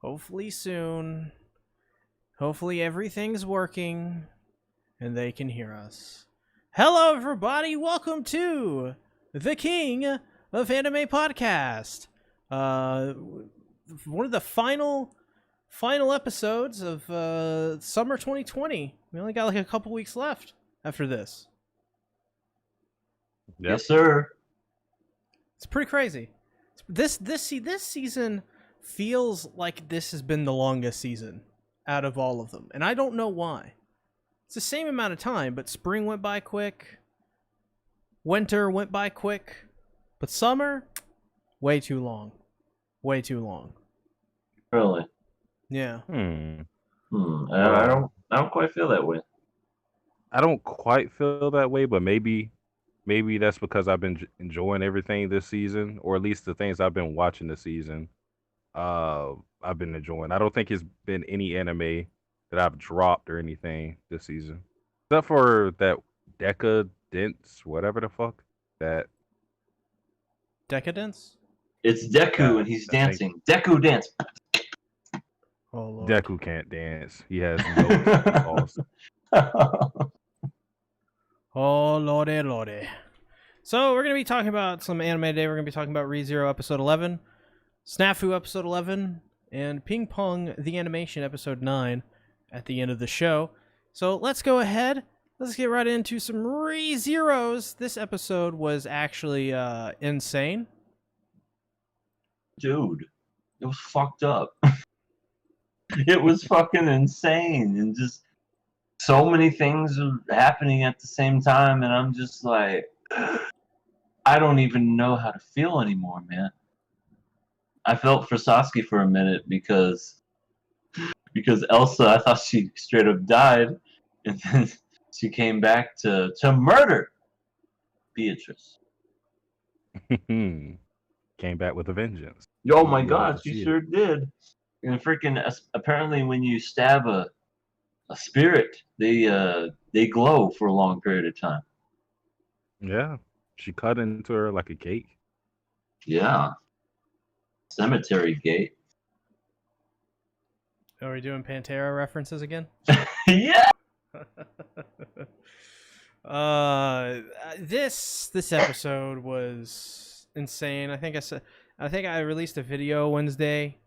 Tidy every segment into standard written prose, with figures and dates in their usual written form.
Hopefully soon. Hopefully everything's working and they can hear us. Hello, everybody. Welcome to the King of Anime Podcast. One of the final episodes of summer 2020. We only got like a couple weeks left after this. Yep. Yes, sir. It's pretty crazy. This season feels like this has been the longest season out of all of them, and I don't know why. It's the same amount of time, but spring went by quick, winter went by quick, but summer, way too long. Really? Yeah. I don't quite feel that way. I don't quite feel that way, but maybe that's because I've been enjoying everything this season, or at least the things I've been watching this season. I've been enjoying. I don't think it's been any anime that I've dropped or anything this season, except for that Decadence, whatever the fuck that. Decadence? It's Deku and he's dancing. Deku dance. Oh, Lord. Deku can't dance. He has no balls. Oh, lordy. So we're going to be talking about some anime today. We're going to be talking about ReZero episode 11, SNAFU episode 11, and Ping Pong the Animation episode 9 at the end of the show. So let's go ahead. Let's get right into some ReZeros. This episode was actually insane. Dude, it was fucked up. It was fucking insane, and just so many things are happening at the same time, and I'm just like, I don't even know how to feel anymore, man. I felt for Sasuke for a minute because Elsa, I thought she straight up died, and then she came back to murder Beatrice. Came back with a vengeance. Oh my god, she sure did. And freaking, apparently when you stab a spirit, they glow for a long period of time. Yeah, she cut into her like a cake. Yeah. Cemetery gate. Are we doing Pantera references again? Yeah. This episode was insane. I think I released a video Wednesday,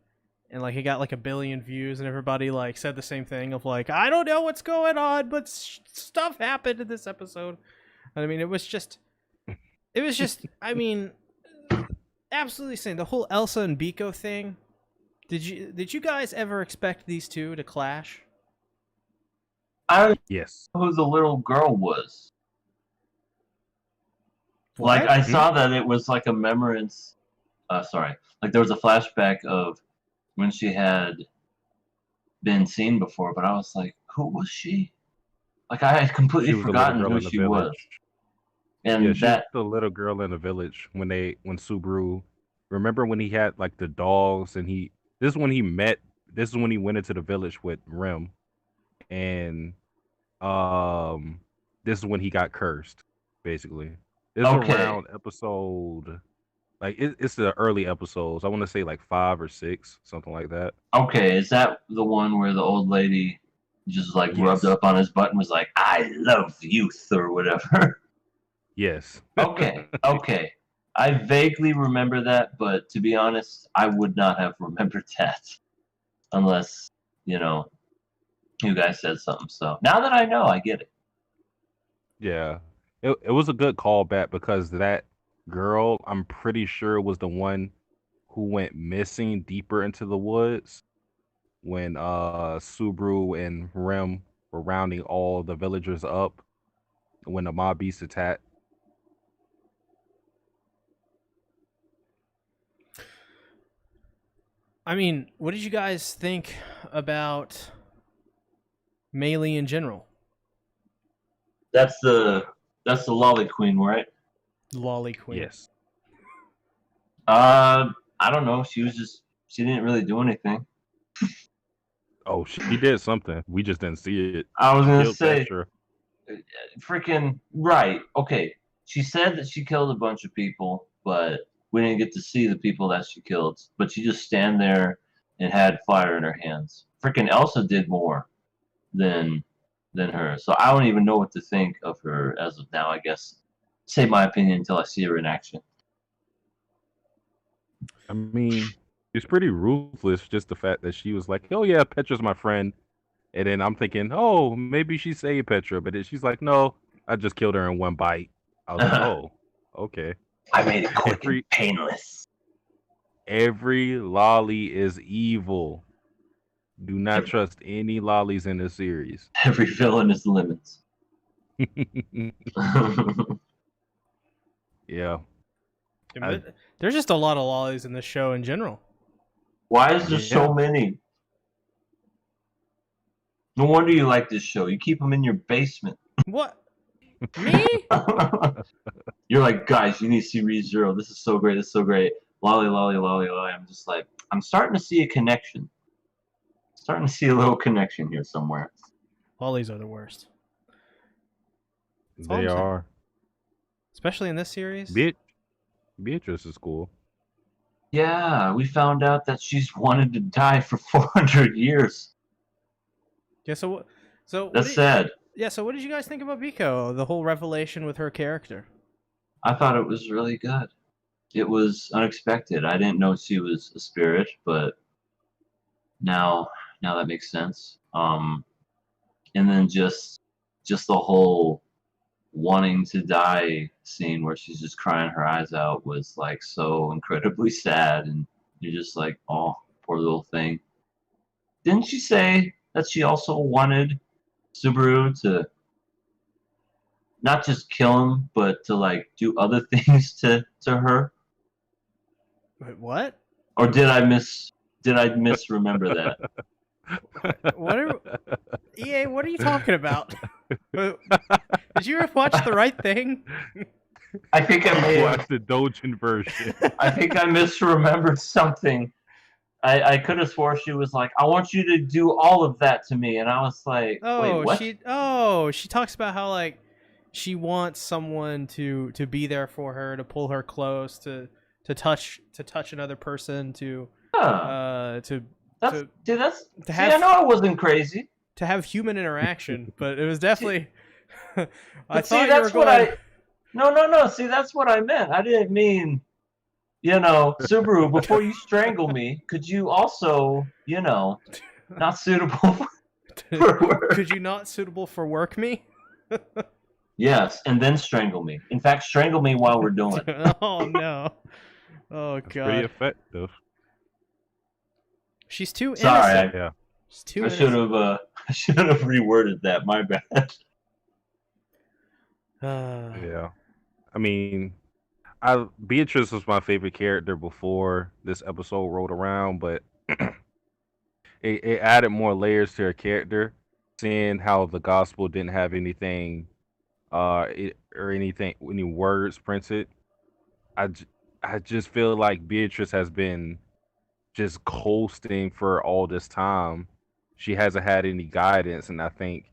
and like it got like 1 billion views, and everybody like said the same thing of like, I don't know what's going on, but stuff happened in this episode. I mean, it was just I mean, absolutely insane. The whole Elsa and Biko thing. Did you guys ever expect these two to clash? Yes. Who the little girl was. What? Like, I saw that it was like a remembrance. Like there was a flashback of when she had been seen before, but I was like, who was she? Like, I had completely forgotten who she was. And yeah, she's the little girl in the village when Subaru. Remember when he had like the dogs, and this is when he went into the village with Rem, and this is when he got cursed, basically. It's around episode, like it's the early episodes. I want to say like 5 or 6, something like that. Okay, is that the one where the old lady just like rubbed up on his butt and was like, "I love youth" or whatever? Yes. Okay. I vaguely remember that, but to be honest, I would not have remembered that unless, you guys said something. So now that I know, I get it. Yeah. It was a good callback because that girl, I'm pretty sure, was the one who went missing deeper into the woods when Subaru and Rem were rounding all the villagers up when the mob beast attacked. I mean, what did you guys think about Meili in general? That's the Lolly Queen, right? Lolly Queen. Yes. I don't know. She didn't really do anything. Oh, she did something. We just didn't see it. I was gonna say, freaking right. Okay, she said that she killed a bunch of people, but we didn't get to see the people that she killed. But she just stand there and had fire in her hands. Freaking Elsa did more than her. So I don't even know what to think of her as of now. I guess say my opinion until I see her in action. I mean, it's pretty ruthless. Just the fact that she was like, "Oh yeah, Petra's my friend," and then I'm thinking, "Oh, maybe she saved Petra," but then she's like, "No, I just killed her in one bite." I was like, "Oh, okay." I made it quick and painless. Every lolly is evil. Do not trust any lollies in this series. Every villain is lemons. Yeah. There's just a lot of lollies in this show in general. Why is there so many? No wonder you like this show. You keep them in your basement. What? Me? You're like, guys, you need to see ReZero. This is so great. This is so great. Lolly, lolly, lolly, lolly. I'm just like, I'm starting to see a connection. Starting to see a little connection here somewhere. Lollies are the worst. They are. Especially in this series. Beatrice is cool. Yeah, we found out that she's wanted to die for 400 years. Yeah, so that's sad. Yeah, so what did you guys think about Biko? The whole revelation with her character. I thought it was really good. It was unexpected. I didn't know she was a spirit, but now that makes sense. And then just the whole wanting to die scene where she's just crying her eyes out was like so incredibly sad, and you're just like, oh, poor little thing. Didn't she say that she also wanted Subaru to not just kill him, but to like do other things to her? Wait, what? Or did I misremember that? EA, what are you talking about? Did you watch the right thing? I think I may have watched the Dojin version. I think I misremembered something. I could have swore she was like, I want you to do all of that to me, and I was like, wait, what? She talks about how like she wants someone to be there for her, to pull her close, to touch another person, I know I wasn't crazy. To have human interaction, but it was definitely. No. See, that's what I meant. I didn't mean, Subaru, before you strangle me, could you also, not suitable for work? Could you not suitable for work me? Yes, and then strangle me. In fact, strangle me while we're doing it. Oh, no. Oh, God. Pretty effective. She's too innocent. Sorry, Yeah. I should have reworded that. My bad. Yeah. I mean, Beatrice was my favorite character before this episode rolled around, but it added more layers to her character, seeing how the gospel didn't have anything, any words printed. I just feel like Beatrice has been just coasting for all this time. She hasn't had any guidance, and I think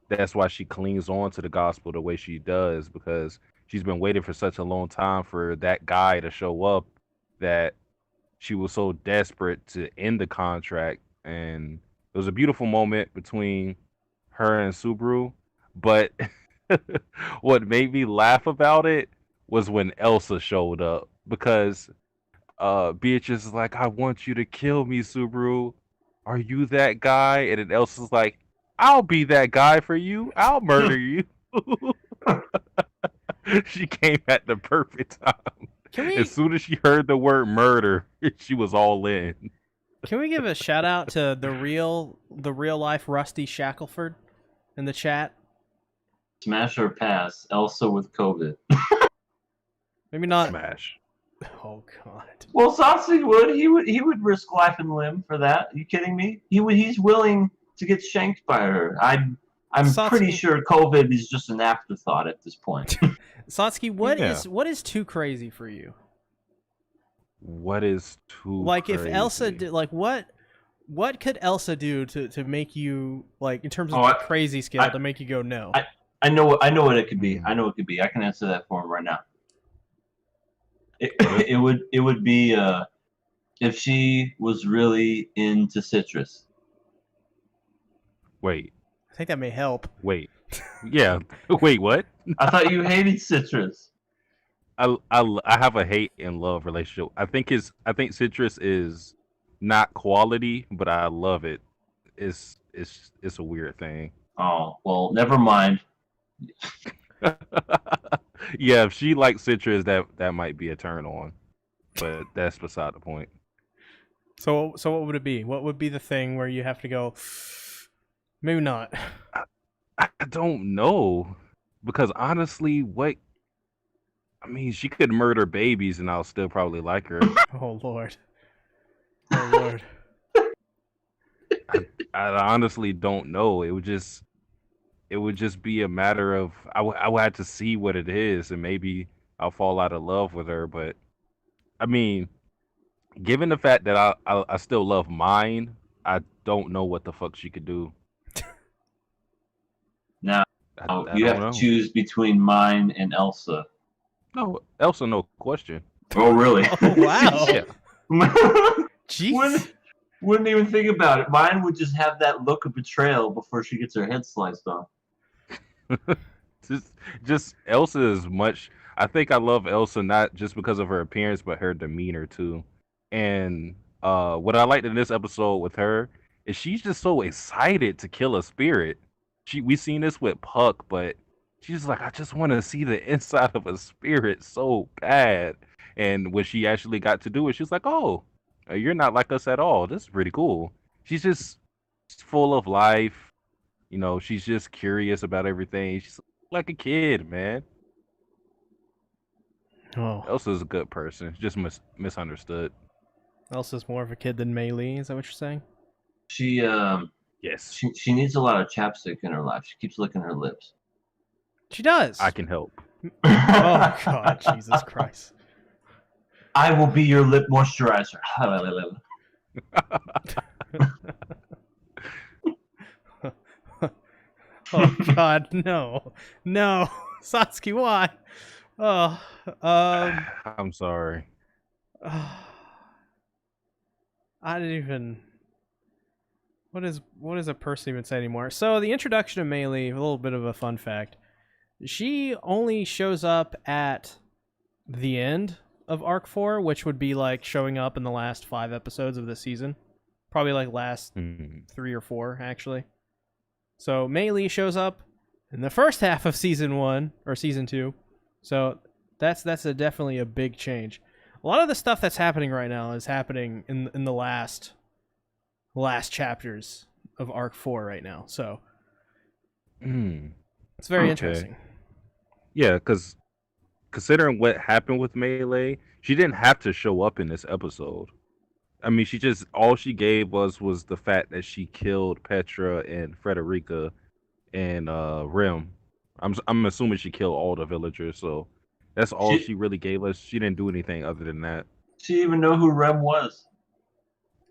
that's why she clings on to the gospel the way she does, because she's been waiting for such a long time for that guy to show up that she was so desperate to end the contract. And it was a beautiful moment between her and Subaru, but what made me laugh about it was when Elsa showed up, because Beatrice is like, I want you to kill me, Subaru. Are you that guy? And then Elsa's like, I'll be that guy for you. I'll murder you. She came at the perfect time. As soon as she heard the word murder, she was all in. Can we give a shout out to the real life Rusty Shackelford in the chat? Smash or pass, Elsa with COVID. Maybe not. Smash. Oh, God. Well, Sassi would. He would risk life and limb for that. Are you kidding me? He's willing to get shanked by her. I'm pretty sure COVID is just an afterthought at this point. Satsuki, what is too crazy for you? What is too crazy? If Elsa did, what could Elsa do to make you, like, in terms of the crazy scale, to make you go no? I know what it could be. I know it could be. I can answer that for him right now. It would be if she was really into citrus. Wait, I think that may help. wait. Yeah. Wait, what? I thought you hated citrus. I have a hate and love relationship. I think citrus is not quality, but I love it. It's a weird thing. Oh, well, never mind. Yeah, if she likes citrus, that might be a turn on, but that's beside the point. So what would it be? What would be the thing where you have to go? Maybe not. I don't know because honestly, what I mean, she could murder babies and I'll still probably like her. Oh Lord. Oh Lord. I honestly don't know. It would just be a matter of I would have to see what it is and maybe I'll fall out of love with her. But I mean, given the fact that I still love mine, I don't know what the fuck she could do. Now, I you don't have know. to choose between mine and Elsa. No, Elsa, no question. Oh, really? Oh wow. Yeah. Jeez. Wouldn't even think about it. Mine would just have that look of betrayal before she gets her head sliced off. just Elsa is much. I think I love Elsa not just because of her appearance, but her demeanor too. And what I liked in this episode with her is she's just so excited to kill a spirit. We seen this with Puck, but she's like, I just want to see the inside of a spirit so bad. And when she actually got to do it, she's like, oh, you're not like us at all. This is pretty cool. She's just full of life. You know, she's just curious about everything. She's like a kid, man. Oh. Elsa's a good person. Just misunderstood. Elsa's more of a kid than Mei Lee. Is that what you're saying? She Yes, she needs a lot of chapstick in her life. She keeps licking her lips. She does. I can help. Oh God, Jesus Christ. I will be your lip moisturizer. Oh God, no, Satsuki, why? Oh, I'm sorry. I didn't even. What does a person even say anymore? So the introduction of Mei Lee, a little bit of a fun fact. She only shows up at the end of Arc 4, which would be like showing up in the last 5 episodes of this season. Probably like last 3 or 4, actually. So Mei Lee shows up in the first half of season 1 or season 2. So that's definitely a big change. A lot of the stuff that's happening right now is happening in the last chapters of Arc 4 right now. So it's very interesting. Yeah, because considering what happened with Melee, she didn't have to show up in this episode. I mean, all she gave was the fact that she killed Petra and Frederica and Rim. I'm assuming she killed all the villagers, so that's all she really gave us. She didn't do anything other than that. She didn't even know who Rem was.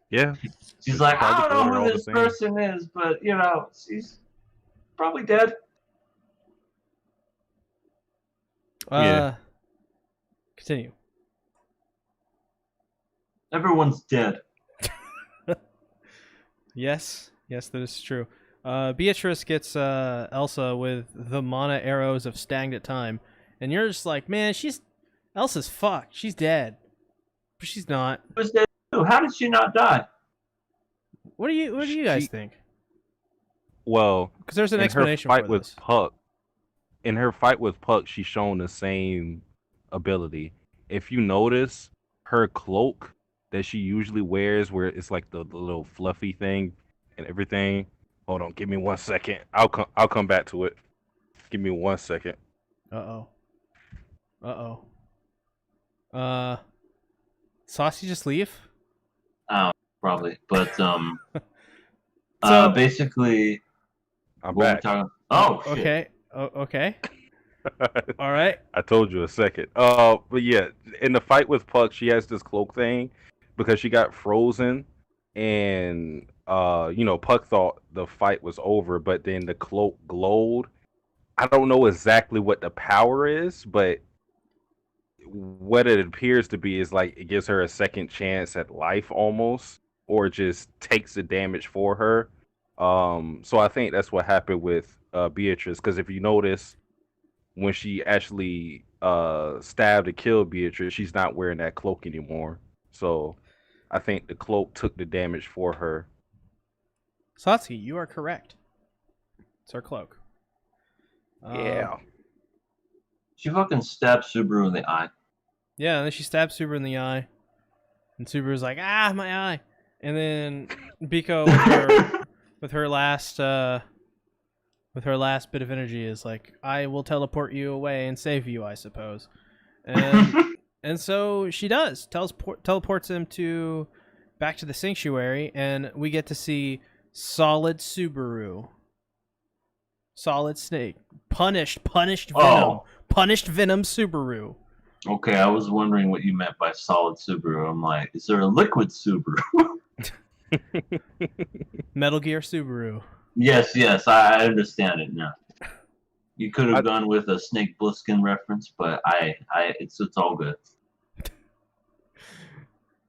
Yeah. She's like, I don't know who this person is, but you know, she's probably dead. Yeah. Continue. Everyone's dead. Yes, that is true. Beatrice gets Elsa with the mana arrows of stagnant time, and you're just like, man, Elsa's fucked. She's dead, but she's not. Who was dead too? How did she not die? What do you guys think? Well, because there's an explanation for this. In her fight with Puck, she's shown the same ability. If you notice, her cloak that she usually wears, where it's like the little fluffy thing and everything. Hold on, give me 1 second. I'll come back to it. Give me 1 second. Saucy just leave? Probably. But So basically, I'm back. Oh, shit. Okay. Okay. All right. I told you a second. But yeah, in the fight with Puck, she has this cloak thing because she got frozen, and Puck thought the fight was over, but then the cloak glowed. I don't know exactly what the power is, but what it appears to be is like it gives her a second chance at life almost, or just takes the damage for her. So I think that's what happened with Beatrice, because if you notice, when she actually stabbed and killed Beatrice, she's not wearing that cloak anymore. So I think the cloak took the damage for her. Satsuki, you are correct. It's her cloak. Yeah. She fucking stabbed Subaru in the eye. Yeah, and then she stabs Subaru in the eye. And Subaru's like, ah, my eye. And then Biko with her last bit of energy is like, I will teleport you away and save you, I suppose. And and so she does. Teleports him back to the sanctuary, and we get to see Solid Subaru. Solid Snake. Punished Venom. Oh. Punished Venom Subaru. Okay, I was wondering what you meant by solid Subaru. I'm like, is there a liquid Subaru? Metal Gear Subaru. Yes, I understand it now. You could have gone with a Snake Plissken reference, but it's all good.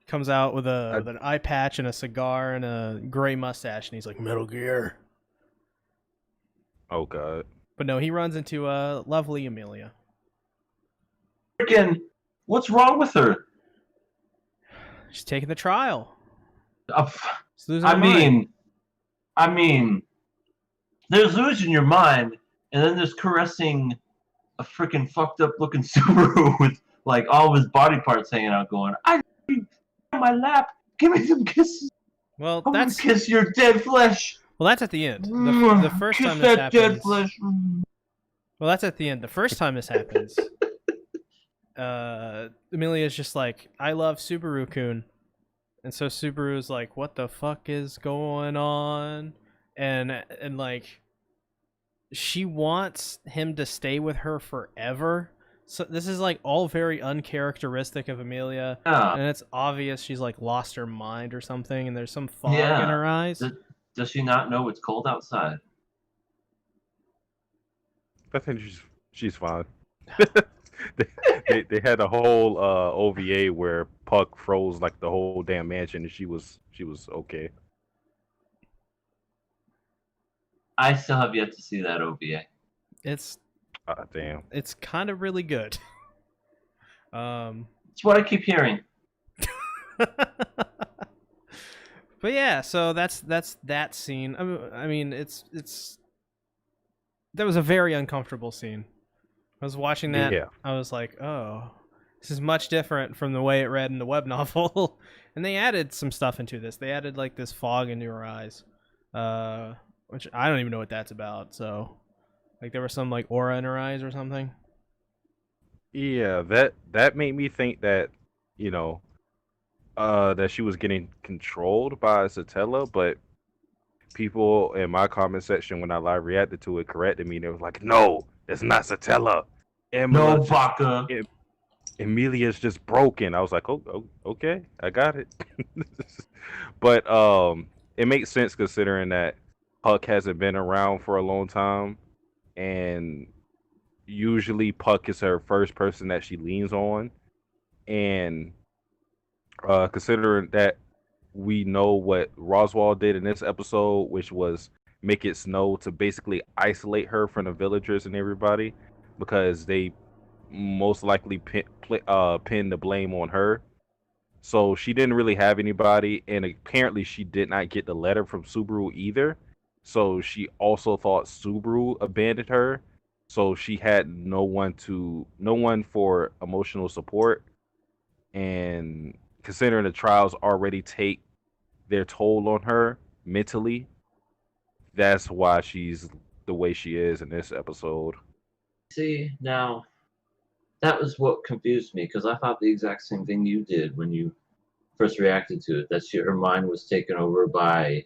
Comes out with an eye patch and a cigar and a gray mustache, and he's like, Metal Gear. Oh god. But no, he runs into a lovely Emilia. Freaking, what's wrong with her? She's taking the trial. She's losing I her mind. mean, there's losing your mind, and then there's caressing a freaking fucked up looking Subaru with like all of his body parts hanging out, going, "I need on my lap, give me some kisses. Well, I want that's to kiss your dead flesh." well, that's at the end. The first kiss time this that dead happens. flesh. Well, that's at the end. The first time this happens, Emilia's just like, I love Subaru-kun. And so Subaru's like, what the fuck is going on? And like, she wants him to stay with her forever. So this is like all very uncharacteristic of Emilia. Yeah. And it's obvious she's like lost her mind or something, and there's some fog Yeah. in her eyes. Does she not know it's cold outside? I think she's fine. they had a whole OVA where Puck froze like the whole damn mansion, and she was okay. I still have yet to see that OVA. It's Damn. it's kind of really good. It's what I keep hearing. But yeah, so that's that scene. I mean, it's that was a very uncomfortable scene. I was watching that. Yeah. I was like, oh, this is much different from the way it read in the web novel. And they added some stuff into this. They added like this fog into her eyes, which I don't even know what that's about. So, like, there was some like aura in her eyes or something. Yeah, that made me think that, you know, that she was getting controlled by Satella, but people in my comment section when I live reacted to it corrected me, and it was like, no, it's not Satella. No, Baka. Emilia's just broken. I was like, oh, okay, I got it. But it makes sense considering that Puck hasn't been around for a long time, and usually Puck is her first person that she leans on, and considering that we know what Roswell did in this episode, which was make it snow to basically isolate her from the villagers and everybody, because they most likely pin the blame on her. So she didn't really have anybody, and apparently she did not get the letter from Subaru either. So she also thought Subaru abandoned her. So she had no one for emotional support. And considering the trials already take their toll on her mentally, that's why she's the way she is in this episode. See, now, that was what confused me, because I thought the exact same thing you did when you first reacted to it, that her mind was taken over by,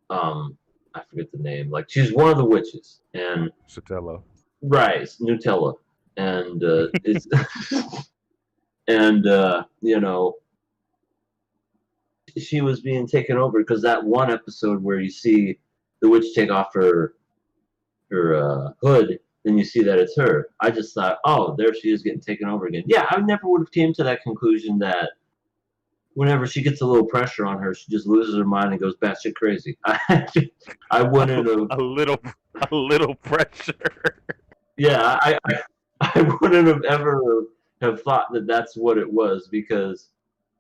I forget the name, like, she's one of the witches, and... Satella. Right, Nutella, and, it's... and, you know, she was being taken over, because that one episode where you see the witch take off her hood, then you see that it's her. I just thought, oh, there she is getting taken over again. Yeah, I never would have came to that conclusion that whenever she gets a little pressure on her, she just loses her mind and goes batshit crazy. I wouldn't have. A little pressure. Yeah, I wouldn't have ever have thought that that's what it was, because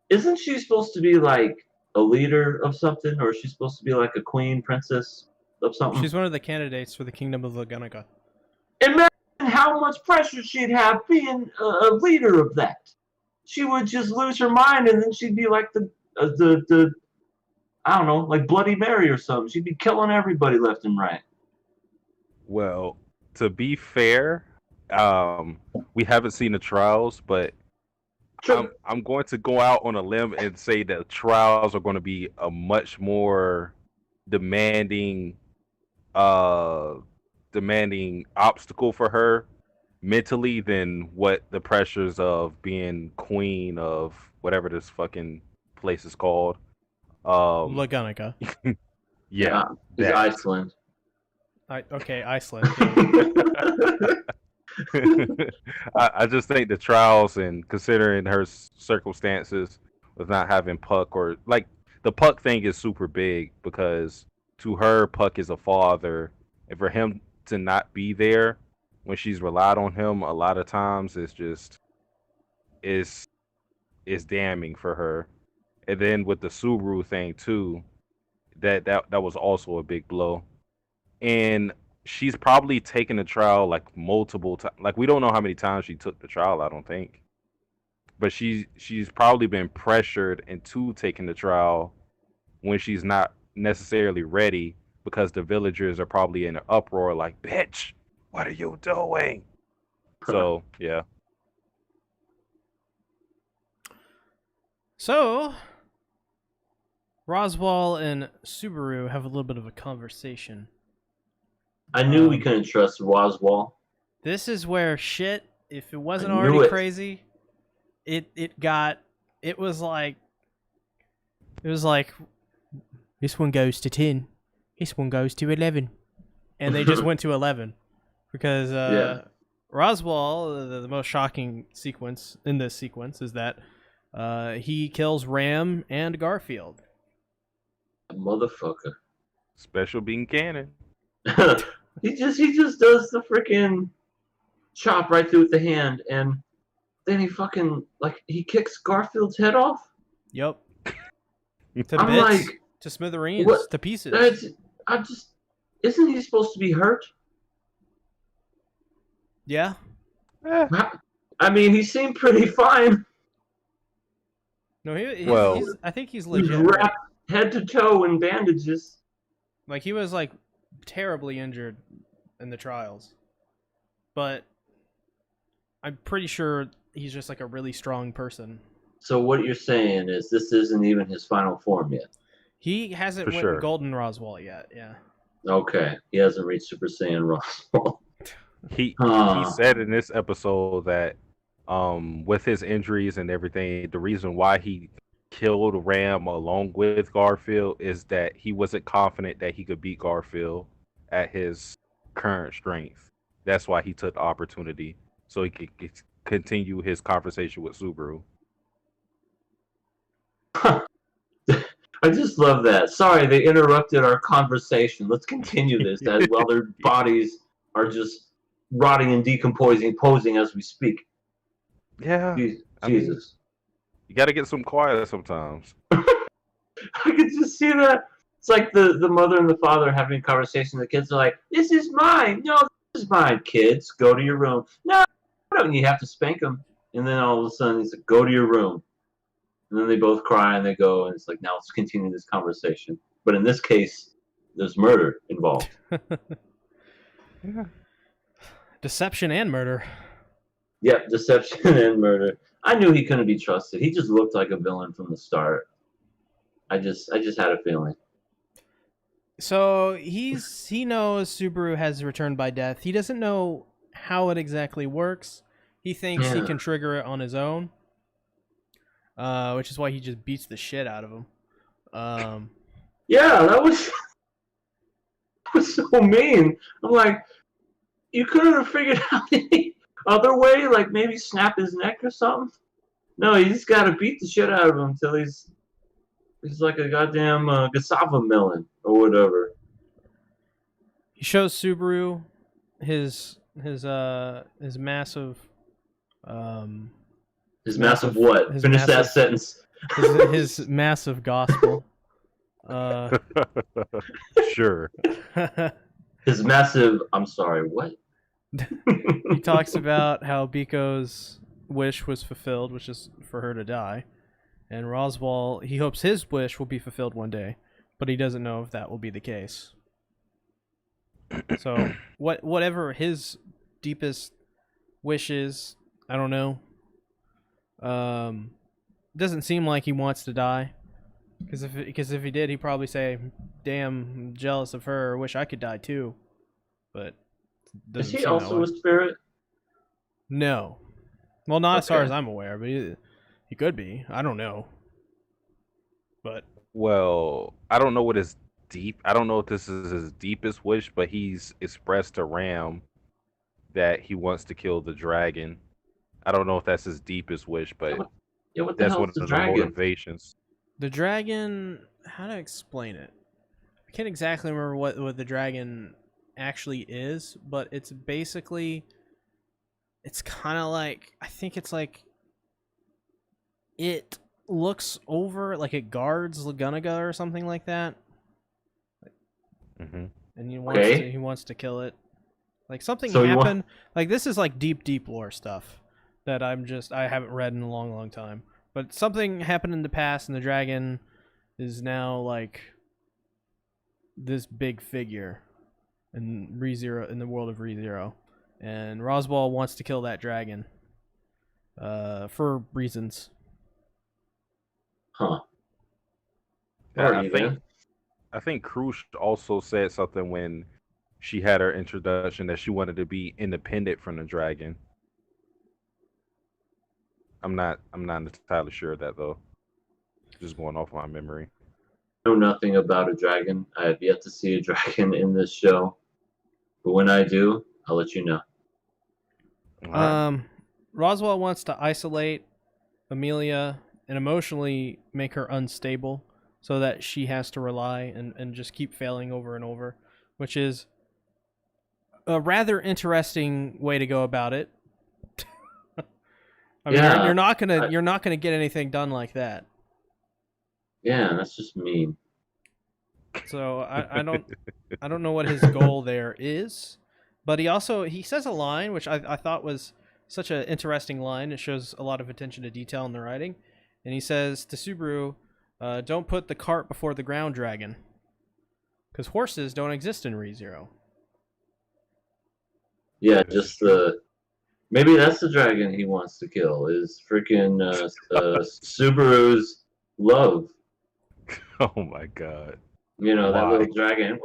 isn't she supposed to be like a leader of something, or is she supposed to be like a queen, princess of something? She's one of the candidates for the Kingdom of Laganica. Imagine how much pressure she'd have being a leader of that. She would just lose her mind, and then she'd be like the I don't know, like Bloody Mary or something. She'd be killing everybody left and right. Well, to be fair, we haven't seen the trials, but True. I'm going to go out on a limb and say that trials are going to be a much more demanding obstacle for her mentally than what the pressures of being queen of whatever this fucking place is called. Laganica. Yeah, It's that. Iceland. Okay, Iceland. Yeah. I just think the trials, and considering her circumstances with not having Puck, or like the Puck thing is super big, because to her Puck is a father, and for him to not be there when she's relied on him a lot of times is damning for her. And then with the Subaru thing too, that was also a big blow. And she's probably taken the trial like multiple times. Like, we don't know how many times she took the trial, I don't think. But she's probably been pressured into taking the trial when she's not necessarily ready, because the villagers are probably in an uproar like, bitch, what are you doing? So, yeah. So, Roswaal and Subaru have a little bit of a conversation. I knew we couldn't trust Roswaal. This is where shit, if it wasn't I knew already it. crazy, it was like this one goes to 10, this one goes to 11, and they just went to 11 because Yeah. Roswaal, the most shocking sequence in this sequence is that he kills Ram and Garfield. Motherfucker. Special bean cannon. he just does the freaking chop right through with the hand, and then he fucking he kicks Garfield's head off. Yep. To I'm bits, like, to smithereens, what? to pieces. Isn't he supposed to be hurt? Yeah. I mean, he seemed pretty fine. No, Well- I think he's He's legit. wrapped head to toe in bandages. Like, he was like terribly injured in the trials, but I'm pretty sure he's just like a really strong person. So what you're saying is this isn't even his final form yet. He hasn't For went sure. Golden Roswaal yet. Yeah. Okay, he hasn't reached Super Saiyan Roswell. He Huh. said in this episode that with his injuries and everything, the reason why he killed Ram along with Garfield is that he wasn't confident that he could beat Garfield at his current strength. That's why he took the opportunity, so he could continue his conversation with Subaru. I just love that. Sorry, they interrupted our conversation. Let's continue this while their bodies are just rotting and decomposing as we speak. Yeah, I mean, Jesus. you got to get some quiet sometimes. I could just see that. It's like the mother and the father having a conversation. The kids are like, this is mine. No, this is mine, kids. Go to your room. No, and you have to spank them. And then all of a sudden, he's like, go to your room. And then they both cry and they go, and it's like, now let's continue this conversation. But in this case, there's murder involved. Yeah. Deception and murder. Yep, deception and murder. I knew he couldn't be trusted. He just looked like a villain from the start. I just had a feeling. So he knows Subaru has returned by death. He doesn't know how it exactly works. He thinks he can trigger it on his own, which is why he just beats the shit out of him. Yeah, that was so mean. I'm like, You couldn't have figured out any other way, like maybe snap his neck or something. No, you just gotta beat the shit out of him until he's like a goddamn cassava melon or whatever. He shows Subaru his massive His massive what? Finish that sentence. his massive gospel. Sure. His massive. I'm sorry. What? He talks about how Biko's wish was fulfilled, which is for her to die, and Roswaal, he hopes his wish will be fulfilled one day, but he doesn't know if that will be the case. So whatever his deepest wish is, I don't know. Doesn't seem like he wants to die, because if he did, he'd probably say, "Damn, I'm jealous of her. I wish I could die too." But is he also a spirit? No. Well, not as far as I'm aware, but he could be. I don't know. But well, I don't know what his I don't know if this is his deepest wish, but he's expressed to Ram that he wants to kill the dragon. I don't know if that's his deepest wish, but what the that's hell one is the of the dragon? motivations. The dragon, how to explain it? I can't exactly remember what the dragon actually is, but it's basically, it's kind of like, I think it's like, it looks over, like it guards Lagunaga or something like that. Mm-hmm. And he wants to kill it. Like something happened. Like this is like deep lore stuff that I haven't read in a long time. But something happened in the past, and the dragon is now like this big figure in ReZero, in the world of ReZero, and Roswaal wants to kill that dragon for reasons. Huh. Yeah, I think Krush also said something when she had her introduction that she wanted to be independent from the dragon. I'm not entirely sure of that though. Just going off my memory. I know nothing about a dragon. I have yet to see a dragon in this show. But when I do, I'll let you know. Roswaal wants to isolate Emilia and emotionally make her unstable so that she has to rely and just keep failing over and over, which is a rather interesting way to go about it. I mean, you're not gonna get anything done like that. Yeah, that's just mean. So I don't know what his goal there is, but he says a line which I thought was such an interesting line. It shows a lot of attention to detail in the writing, and he says to Subaru, "Don't put the cart before the ground dragon, because horses don't exist in ReZero." Yeah, just maybe that's the dragon he wants to kill. Is freaking Subaru's love. Oh my god. You know, that little dragon.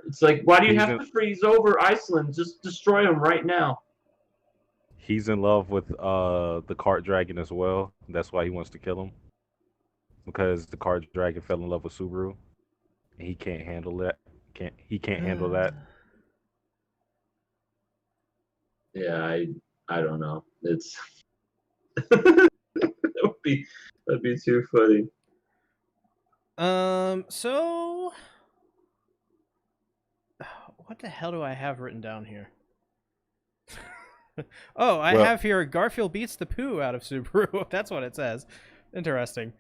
It's like, why do you have to freeze over Iceland? Just destroy him right now. He's in love with the cart dragon as well. That's why he wants to kill him. Because the cart dragon fell in love with Subaru. And he can't handle that. He can't handle that. Yeah, I don't know. It's that'd be too funny. So what the hell do I have written down here? I have here Garfield beats the poo out of Subaru. That's what it says. Interesting.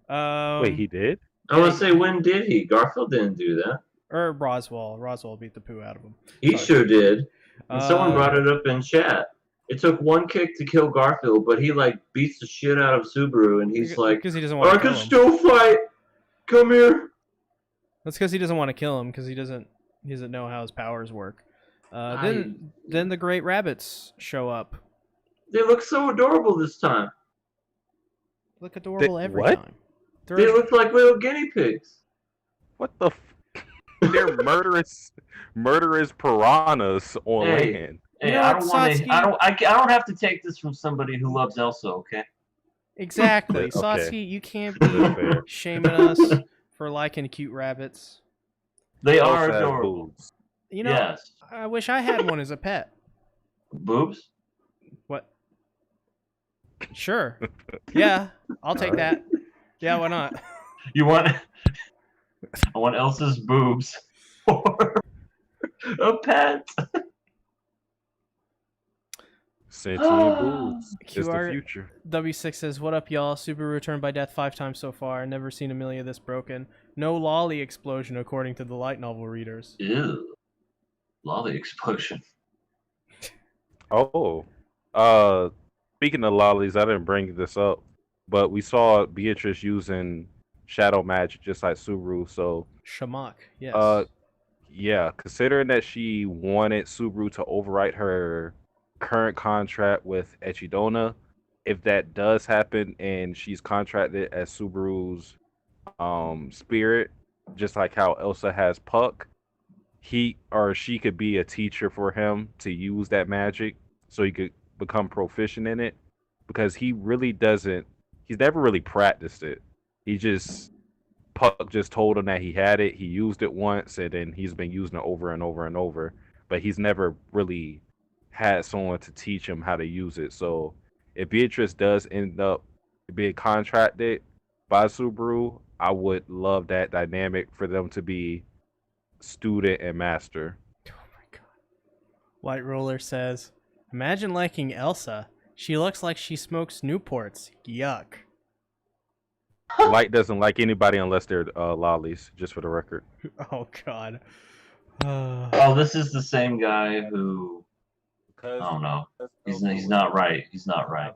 Wait, he did? I want to say, when did he? Garfield didn't do that. Or Roswaal. Roswaal beat the poo out of him. He sure did. And someone brought it up in chat. It took one kick to kill Garfield, but he like beats the shit out of Subaru, and he's like, because he doesn't want to kill him. I can still fight. Come here. That's because he doesn't want to kill him, because he doesn't know how his powers work. Then the great rabbits show up. They look so adorable this time. Look adorable every time. They look like little guinea pigs. What the? They're murderous piranhas on land. Hey, I don't have to take this from somebody who loves Elsa, okay? Exactly. Okay. Satsuki, you can't be shaming us for liking cute rabbits. They are adorable. You know, Yes. I wish I had one as a pet. Boobs? What? Sure. Yeah, I'll take that. Yeah, why not? You want? I want Elsa's boobs for a pet. Sentient boobs is the future. QRW6 says, "What up, y'all? Subaru returned by death 5 times so far. Never seen Emilia this broken. No lolly explosion, according to the light novel readers." Ew. Lolly explosion. Oh, speaking of lollies, I didn't bring this up, but we saw Beatrice using shadow magic just like Subaru. So, Shamak, yes. yeah, considering that she wanted Subaru to overwrite her current contract with Echidona, if that does happen and she's contracted as Subaru's spirit, just like how Elsa has Puck, he or she could be a teacher for him to use that magic so he could become proficient in it, because he really doesn't, he's never really practiced it. He just, Puck just told him that he had it, he used it once, and then he's been using it over and over and over, but he's never really had someone to teach him how to use it. So if Beatrice does end up being contracted by Subaru, I would love that dynamic for them to be student and master. Oh my god. White Roller says, "Imagine liking Elsa. She looks like she smokes Newports. Yuck." Light doesn't like anybody unless they're lollies, just for the record. Oh god. Oh, this is the same guy who. I don't know. He's not right. He's not right.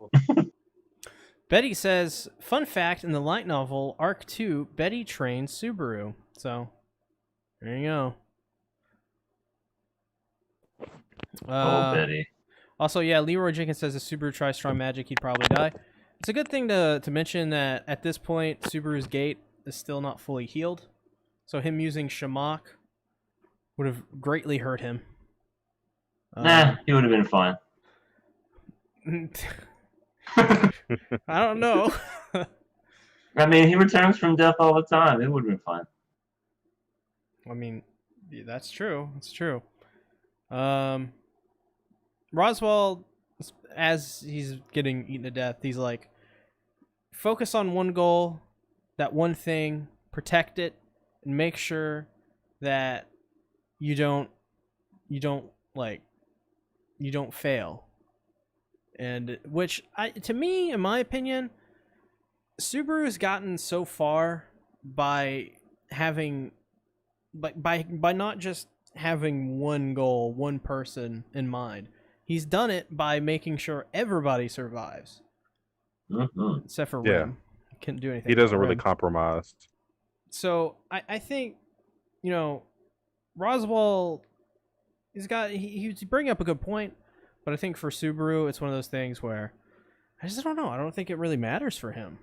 Betty says, "Fun fact, in the light novel Arc 2, Betty trains Subaru." So, there you go. Oh, Betty. Also, yeah, Leroy Jenkins says if Subaru tries strong magic, he'd probably die. It's a good thing to mention that at this point, Subaru's gate is still not fully healed. So him using Shamak would have greatly hurt him. Nah, he would have been fine. I don't know. I mean, he returns from death all the time. It would have been fine. I mean, yeah, that's true. That's true. Roswell, as he's getting eaten to death, he's like, focus on one goal, that one thing, protect it, and make sure that you don't fail. And which, to me, in my opinion, Subaru's gotten so far by having, by not just having one goal, one person in mind. He's done it by making sure everybody survives, except for Rim. Can't do anything. He doesn't really compromise. So I think, Roswell, he's bringing up a good point, but I think for Subaru, it's one of those things where I just don't know. I don't think it really matters for him.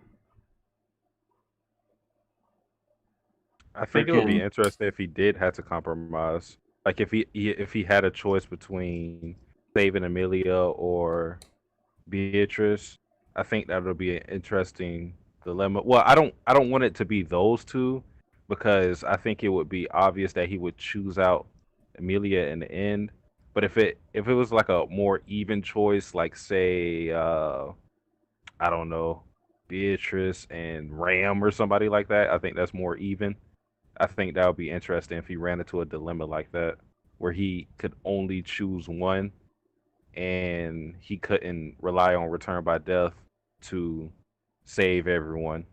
I think it would be interesting if he did have to compromise. Like if he had a choice between saving Emilia or Beatrice, I think that would be an interesting dilemma. Well, I don't want it to be those two, because I think it would be obvious that he would choose out Emilia in the end. But if it was like a more even choice, like say I don't know, Beatrice and Ram or somebody like that, I think that's more even. I think that would be interesting if he ran into a dilemma like that, where he could only choose one, and he couldn't rely on Return by Death to save everyone.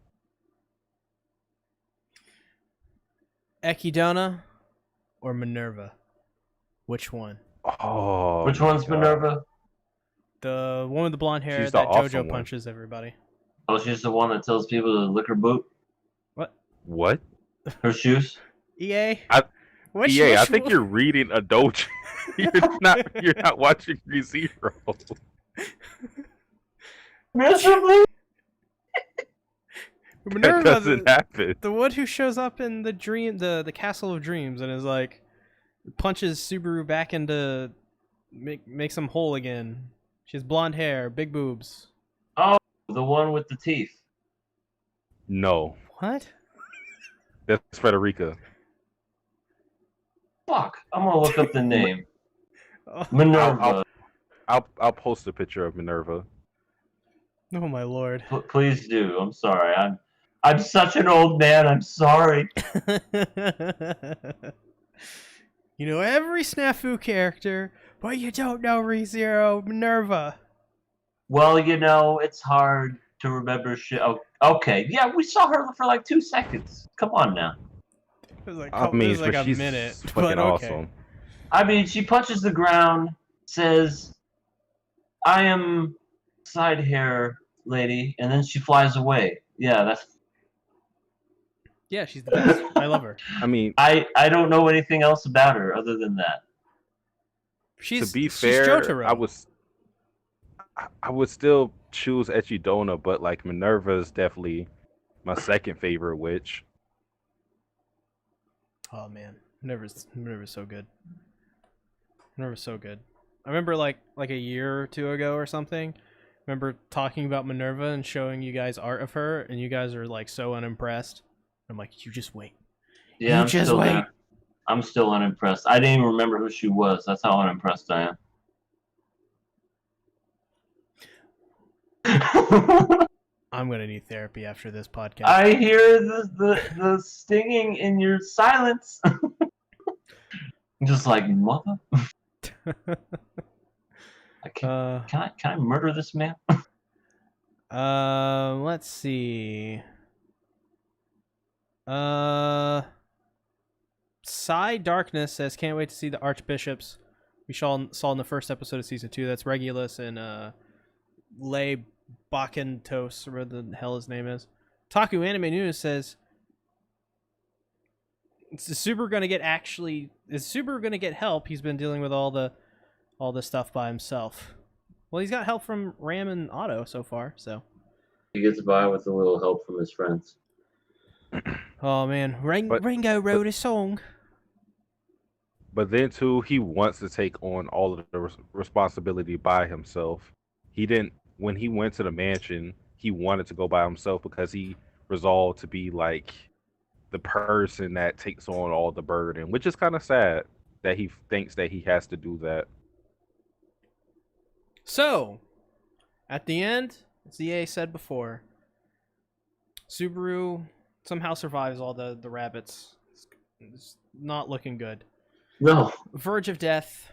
Echidna or Minerva? Which one? Oh, which one's Minerva? The one with the blonde hair She's that the awesome JoJo one. punches everybody. Oh, she's the one that tells people to lick her boot? What? Her shoes? EA? I think you're reading a dojo. You're not watching ReZero. Miserably? Minerva, That doesn't happen. The one who shows up in the dream, the Castle of Dreams, and is like, punches Subaru back into, makes him whole again. She has blonde hair, big boobs. Oh, the one with the teeth. No. What? That's Frederica. Fuck fuck? I'm gonna look up the name. Oh, Minerva. I'll post a picture of Minerva. oh my lord. Please do. I'm sorry. I'm such an old man. I'm sorry. You know every SNAFU character, but you don't know ReZero Minerva. Well, you know, it's hard to remember shit. Oh, okay, yeah, we saw her for like 2 seconds. Come on now. It was like, I it mean, was like but a she's minute, fucking but okay. awesome. I mean, she punches the ground, says, "I am side hair lady," and then she flies away. Yeah, that's. Yeah, she's the best. I love her. I mean, I don't know anything else about her other than that. to be She's fair, Jotaro. I would still choose Echidona, but like Minerva is definitely my second favorite witch. Oh man, Minerva's so good. Minerva's so good. I remember like a year or two ago or something. I remember talking about Minerva and showing you guys art of her, and you guys are like so unimpressed. I'm like, you just wait. Yeah, You I'm just still wait. there. I'm still unimpressed. I didn't even remember who she was. That's how unimpressed I am. I'm gonna need therapy after this podcast. I hear the stinging in your silence. I'm just like, mother. Can I murder this man? Let's see. Psy Darkness says, can't wait to see the Archbishops we saw in the first episode of season 2. That's Regulus and Lay Bakentos, or whatever the hell his name is. Taku Anime News says, is Super gonna get help? He's been dealing with all the stuff by himself. Well, he's got help from Ram and Otto so far, so He gets by with a little help from his friends. oh man, Ringo wrote a song. But then too, he wants to take on all of the responsibility by himself. He didn't when he went to the mansion. He wanted to go by himself because he resolved to be like the person that takes on all the burden, which is kind of sad that he thinks that he has to do that. So, at the end, as EA said before, Subaru somehow survives all the rabbits. It's not looking good. No. Verge of death.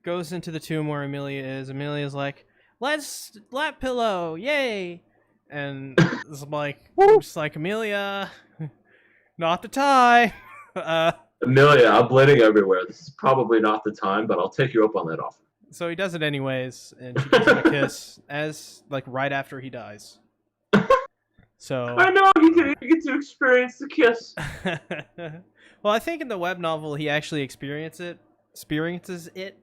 Goes into the tomb where Emilia is. Emilia's like, let's lap pillow, yay! And it's like, just like, Emilia, not the time. Emilia, I'm bleeding everywhere. This is probably not the time, but I'll take you up on that offer. So he does it anyways, and she gives him a kiss as like right after he dies. So I know you didn't even get to experience the kiss. well, I think in the web novel he actually experiences it,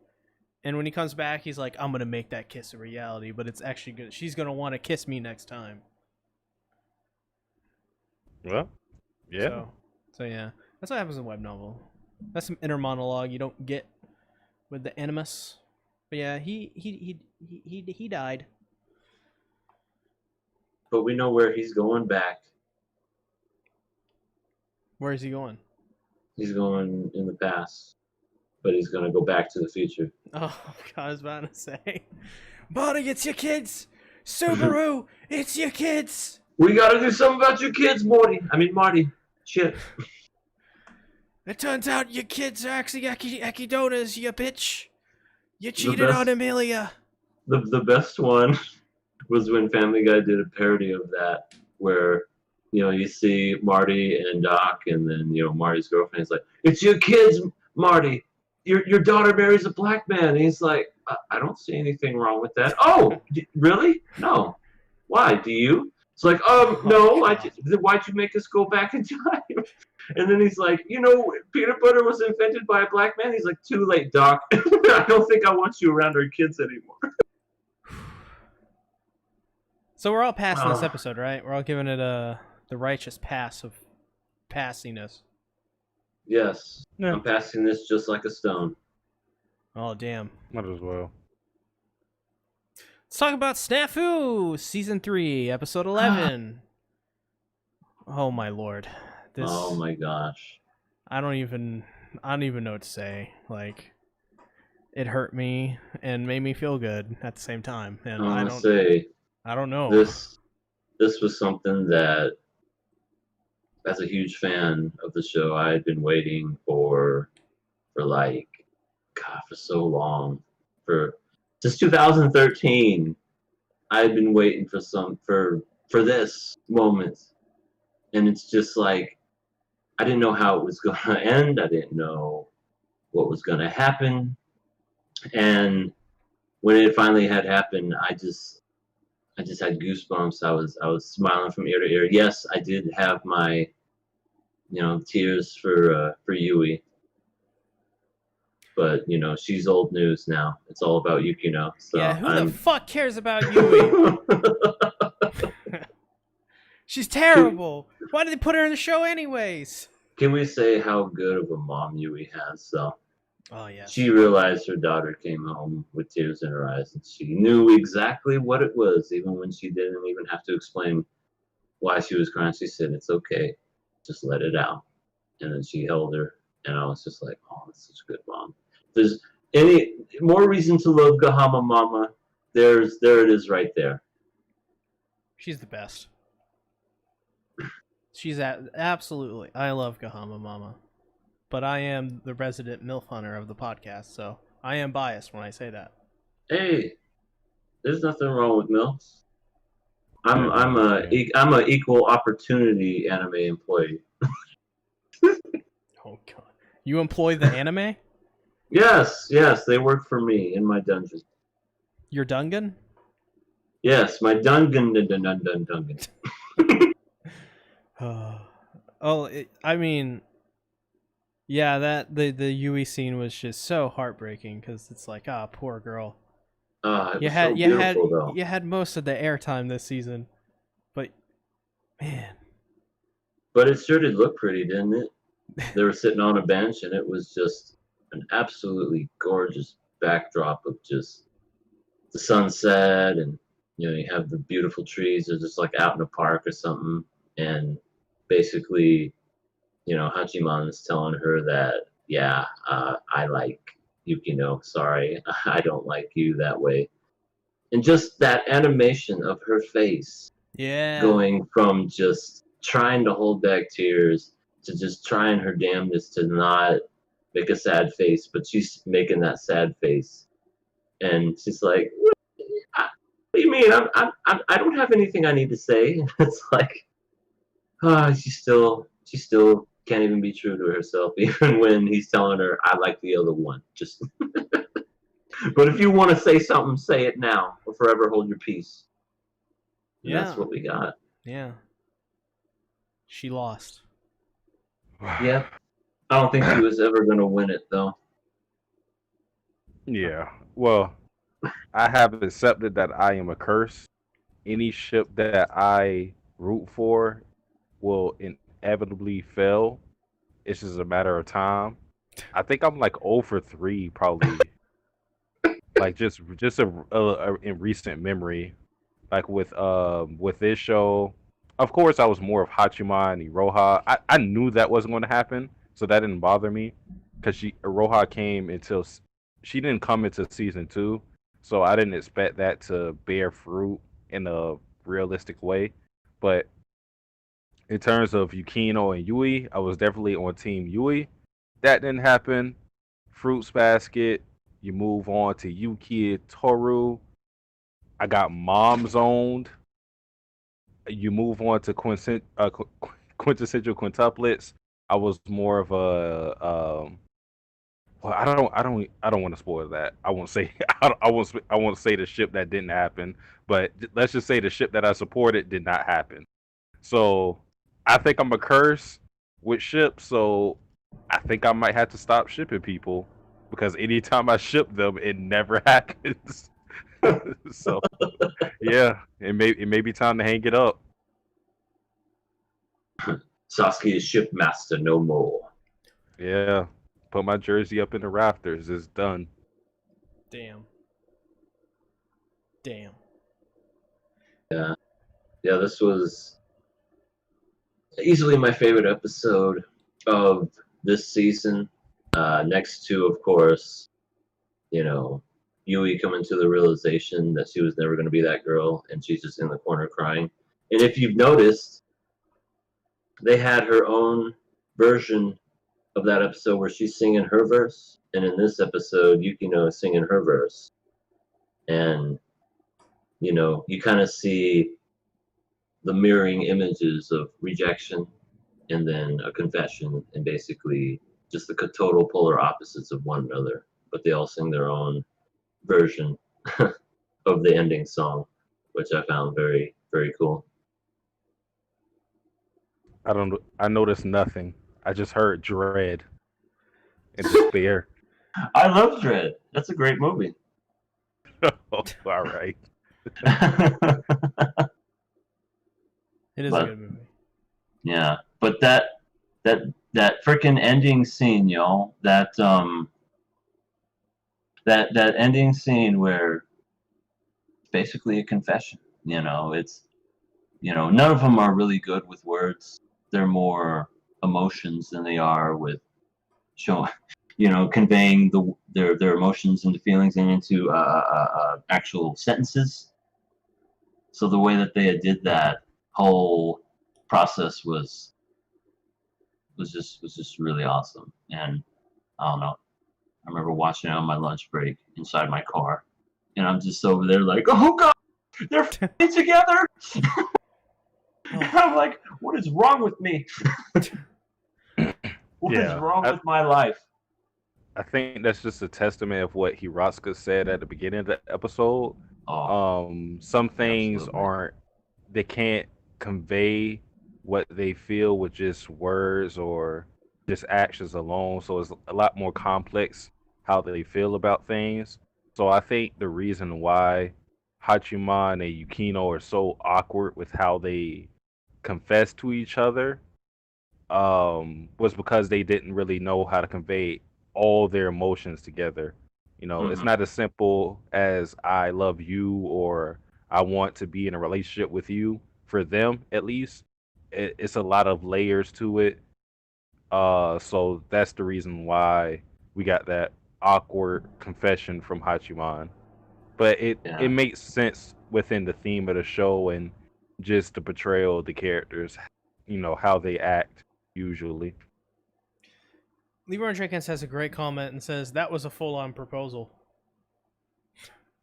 and when he comes back, he's like, "I'm gonna make that kiss a reality," but it's actually good. She's gonna want to kiss me next time. Well, yeah. So yeah, that's what happens in the web novel. That's some inner monologue you don't get with the Animus. But yeah, he died. But we know where he's going back. Where is he going? He's going in the past, but he's going to go back to the future. Oh God, I was about to say, Bonnie, it's your kids. Subaru, it's your kids. We got to do something about your kids, Marty. Shit. It turns out your kids are actually Echidonas, you bitch. You cheated on Emilia. The best one was when Family Guy did a parody of that, where you see Marty and Doc, and then Marty's girlfriend is like, "It's your kids, Marty. Your daughter marries a black man." And he's like, "I don't see anything wrong with that." "Oh, really? No. Why? Do you?" It's like, no. Why'd you make us go back in time? And then he's like, peanut butter was invented by a black man. He's like, "Too late, Doc. I don't think I want you around our kids anymore." So we're all passing this episode, right? We're all giving it the righteous pass of passiness. Yes. Yeah. I'm passing this just like a stone. Oh, damn. Might as well. Let's talk about SNAFU, Season 3, Episode 11. Oh, my lord. Oh, my gosh. I don't even... I don't even know what to say. Like, it hurt me and made me feel good at the same time, and I want to say I don't know. this was something that, as a huge fan of the show, I had been waiting for like, God, for so long. For since 2013, I had been waiting for this moment, and it's just like I didn't know how it was going to end. I didn't know what was going to happen, and when it finally had happened, I just had goosebumps. I was smiling from ear to ear. Yes, I did have my tears for Yui, but she's old news now. It's all about Yukino. So Yeah, who the fuck cares about Yui? She's terrible. Why did they put her in the show anyways? Can we say how good of a mom Yui has, though? Oh, yeah. She realized her daughter came home with tears in her eyes, and she knew exactly what it was, even when she didn't even have to explain why she was crying. She said, "It's okay, just let it out." And then she held her, and I was just like, "Oh, that's such a good mom." If there's any more reason to love Gahama Mama, there it is right there. She's the best. She's absolutely. I love Gahama Mama, but I am the resident MILF hunter of the podcast, so I am biased when I say that. Hey, there's nothing wrong with MILFs. I'm Yeah. I'm a equal opportunity anime employee. Oh god, you employ the anime? Yes, they work for me in my dungeon. Your Dungan? Yes, my dungeon. I mean, yeah, that the Yui scene was just so heartbreaking because it's like, poor girl. It was so beautiful, though. You had most of the airtime this season, but man. But it sure did look pretty, didn't it? They were sitting on a bench, and it was just an absolutely gorgeous backdrop of just the sunset, and you have the beautiful trees. They're just like out in a park or something, and basically, Hachiman is telling her that, yeah, I like Yukino. Sorry, I don't like you that way. And just that animation of her face, Yeah. going from just trying to hold back tears to just trying her damnedest to not make a sad face, but she's making that sad face, and she's like, "What do you mean? I don't have anything I need to say." It's like, she still can't even be true to herself, even when he's telling her, "I like the other one." Just, but if you want to say something, say it now, or forever hold your peace. And that's what we got. Yeah. She lost. Yeah. I don't think she was ever going to win it, though. Yeah. Well, I have accepted that I am a curse. Any ship that I root for will inevitably fail. It's just a matter of time. I think I'm like 0 for 3, probably. Like just in recent memory, like with this show. Of course, I was more of Hachiman and Iroha. I knew that wasn't going to happen, so that didn't bother me because Iroha came until she didn't come into season 2, so I didn't expect that to bear fruit in a realistic way. But in terms of Yukino and Yui, I was definitely on Team Yui. That didn't happen. Fruits Basket. You move on to Yuki Toru. I got Mom Zoned. You move on to quintessential quintuplets. I was more of a well, I don't want to spoil that. I won't say I won't say the ship that didn't happen, but let's just say the ship that I supported did not happen. So I think I'm a curse with ships. So I think I might have to stop shipping people because anytime I ship them, it never happens. So yeah, it may be time to hang it up. Sasuke is shipmaster no more. Yeah, put my jersey up in the rafters. It's done. Damn. Yeah, this was easily my favorite episode of this season. Next to, of course, Yui coming to the realization that she was never going to be that girl, and she's just in the corner crying. And if you've noticed, they had her own version of that episode where she's singing her verse, and in this episode, Yukino is singing her verse. And, you kind of see the mirroring images of rejection and then a confession, and basically just the total polar opposites of one another. But they all sing their own version of the ending song, which I found very, very cool. I noticed nothing. I just heard dread and despair. I love Dread. That's a great movie. Oh, all right. It is a good movie. Yeah, but that freaking ending scene, y'all. That ending scene where it's basically a confession. It's none of them are really good with words. They're more emotions than they are with showing, conveying their emotions and feelings and into actual sentences. So the way that they did that whole process was just really awesome. And I don't know. I remember watching it on my lunch break inside my car, and I'm just over there like, oh god, they're fighting together. I'm like, what is wrong with me? What is wrong with my life? I think that's just a testament of what Hiratsuka said at the beginning of the episode. Some things they can't convey what they feel with just words or just actions alone. So it's a lot more complex how they feel about things. So I think the reason why Hachiman and Yukino are so awkward with how they confess to each other was because they didn't really know how to convey all their emotions together. It's not as simple as I love you or I want to be in a relationship with you, for them at least. It's a lot of layers to it. So that's the reason why we got that awkward confession from Hachiman. But it makes sense within the theme of the show and just the portrayal of the characters, how they act usually. Leroy Jenkins has a great comment and says that was a full-on proposal.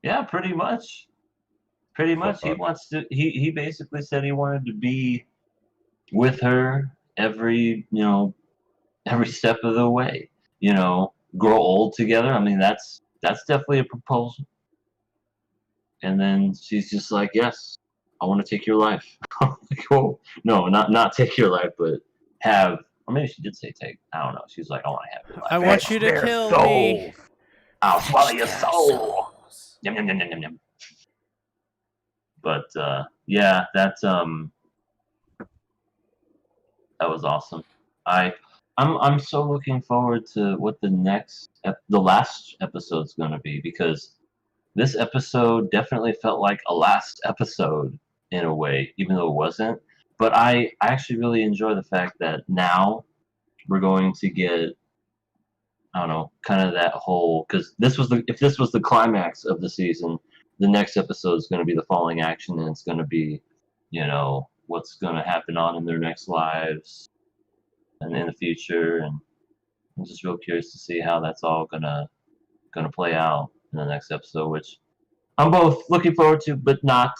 Yeah, pretty much. Pretty much. He wants to. He basically said he wanted to be with her every step of the way. Grow old together. I mean, that's definitely a proposal. And then she's just like, yes, I want to take your life. Like, oh, no, not take your life, but have. Or maybe she did say take. I don't know. She's like, I want to have your life. I want you to kill me. I'll swallow your soul. Yum, yum, yum, yum, yum. But yeah, that was awesome. I'm so looking forward to what the last episode's going to be, because this episode definitely felt like a last episode in a way, even though it wasn't. But I actually really enjoy the fact that now we're going to get, I don't know, kind of that whole, because if this was the climax of the season, the next episode is going to be the falling action, and it's going to be, what's going to happen on in their next lives and in the future. And I'm just real curious to see how that's all gonna play out in the next episode, which I'm both looking forward to, but not.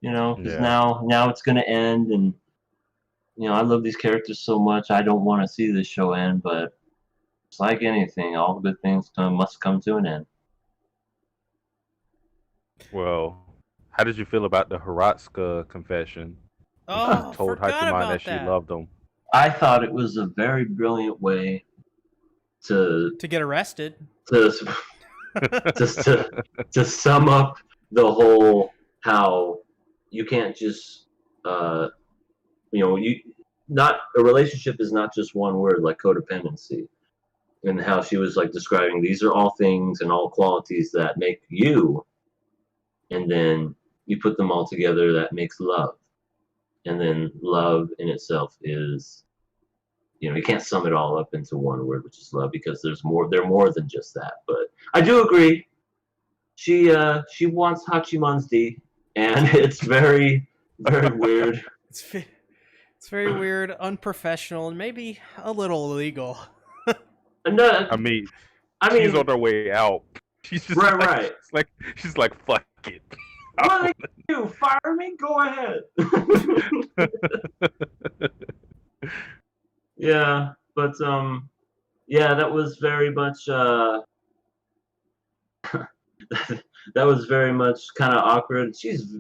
Because now it's gonna end, and I love these characters so much. I don't want to see this show end, but it's like anything, all good things must come to an end. Well, how did you feel about the Hiratsuka confession? Oh, she told forgot Hachiman about that she loved him. I thought it was a very brilliant way to get arrested. Just to sum up the whole, how you can't just a relationship is not just one word, like codependency, and how she was like describing these are all things and all qualities that make you, and then you put them all together, that makes love. And then love in itself is you can't sum it all up into one word, which is love, because they're more than just that. But I do agree. She wants Hachiman's D, and it's very, very weird. It's very weird, unprofessional, and maybe a little illegal. No, I mean, I she's mean, on her way out. She's just right. She's like, fuck it. What do you fire me? Go ahead. Yeah, but yeah, that was very much that was very much kind of awkward. She's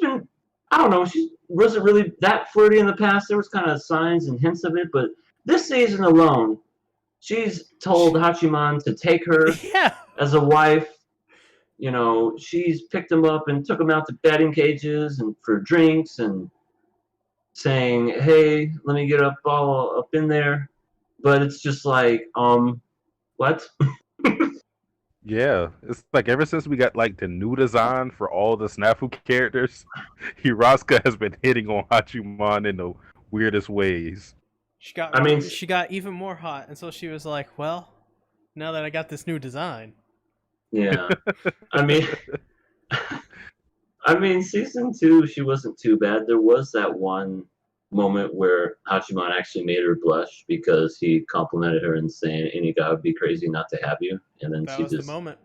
been, I don't know, she wasn't really that flirty in the past. There was kind of signs and hints of it, but this season alone, she's told Hachiman to take her Yeah. as a wife. She's picked him up and took him out to batting cages and for drinks and saying, "Hey, let me get all up in there." But it's just like, what? Yeah, it's like ever since we got like the new design for all the SNAFU characters, Hiroshika has been hitting on Hachiman in the weirdest ways. She got even more hot, and so she was like, "Well, now that I got this new design." Yeah. I mean, season 2, she wasn't too bad. There was that one moment where Hachiman actually made her blush because he complimented her and saying, "Any guy would be crazy not to have you." And then That she was just the moment.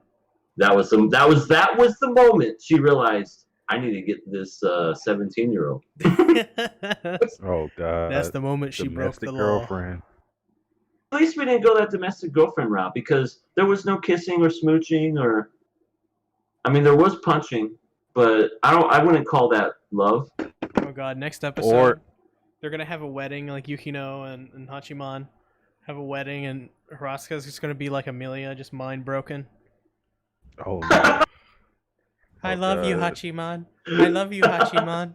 that was the moment she realized, I need to get this 17-year-old. Oh god, That's the moment she broke domestic the law. girlfriend. At least we didn't go that domestic girlfriend route, because there was no kissing or smooching or, there was punching, but I wouldn't call that love. Oh god, next episode they're gonna have a wedding, like Yukino and Hachiman have a wedding, and Hiroshika's just gonna be like Emilia, just mind broken. Oh no. I love you, Hachiman. I love you, Hachiman.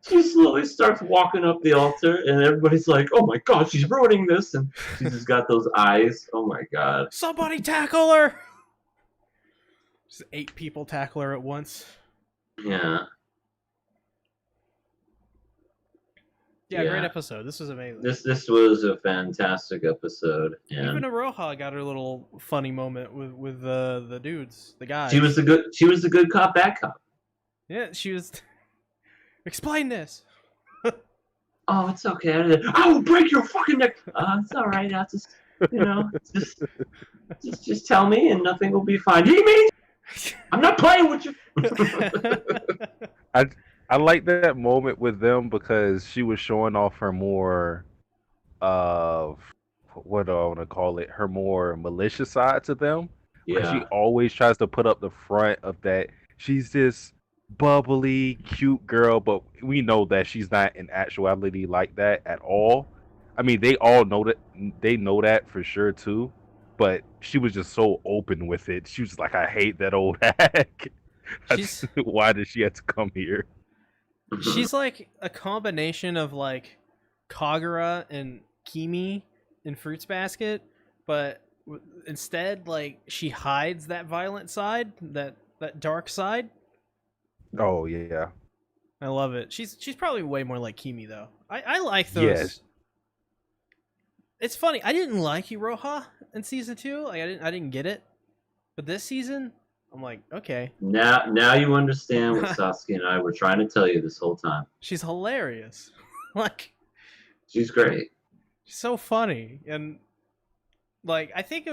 She slowly starts walking up the altar, and everybody's like, "Oh my god, she's ruining this!" And she's just got those eyes. Oh my god! Somebody tackle her! Just 8 people tackle her at once. Yeah. Yeah, great episode. This was amazing. This was a fantastic episode, and even Aroha got her little funny moment with the dudes, the guys. She was the good cop, bad cop. Yeah, she was. Explain this. Oh, it's okay. I will break your fucking neck. It's all right. I'll just, just tell me, and nothing will be fine. You mean? I'm not playing with you. I like that moment with them because she was showing off her more, what do I want to call it? Her more malicious side to them. Because she always tries to put up the front of that she's this bubbly, cute girl, but we know that she's not in actuality like that at all. I mean, they all know that. They know that for sure too. But she was just so open with it. She was like, "I hate that old hack. Why did she have to come here?" She's like a combination of like Kagura and Kimi in Fruits Basket, but instead, like, she hides that violent side, that dark side. Oh yeah, I love it. She's probably way more like Kimi though. I like those. Yes. It's funny. I didn't like Iroha in season 2. Like I didn't get it, but this season, I'm like, okay. Now you understand what Sasuke and I were trying to tell you this whole time. She's hilarious. Like, she's great. She's so funny, and like I think it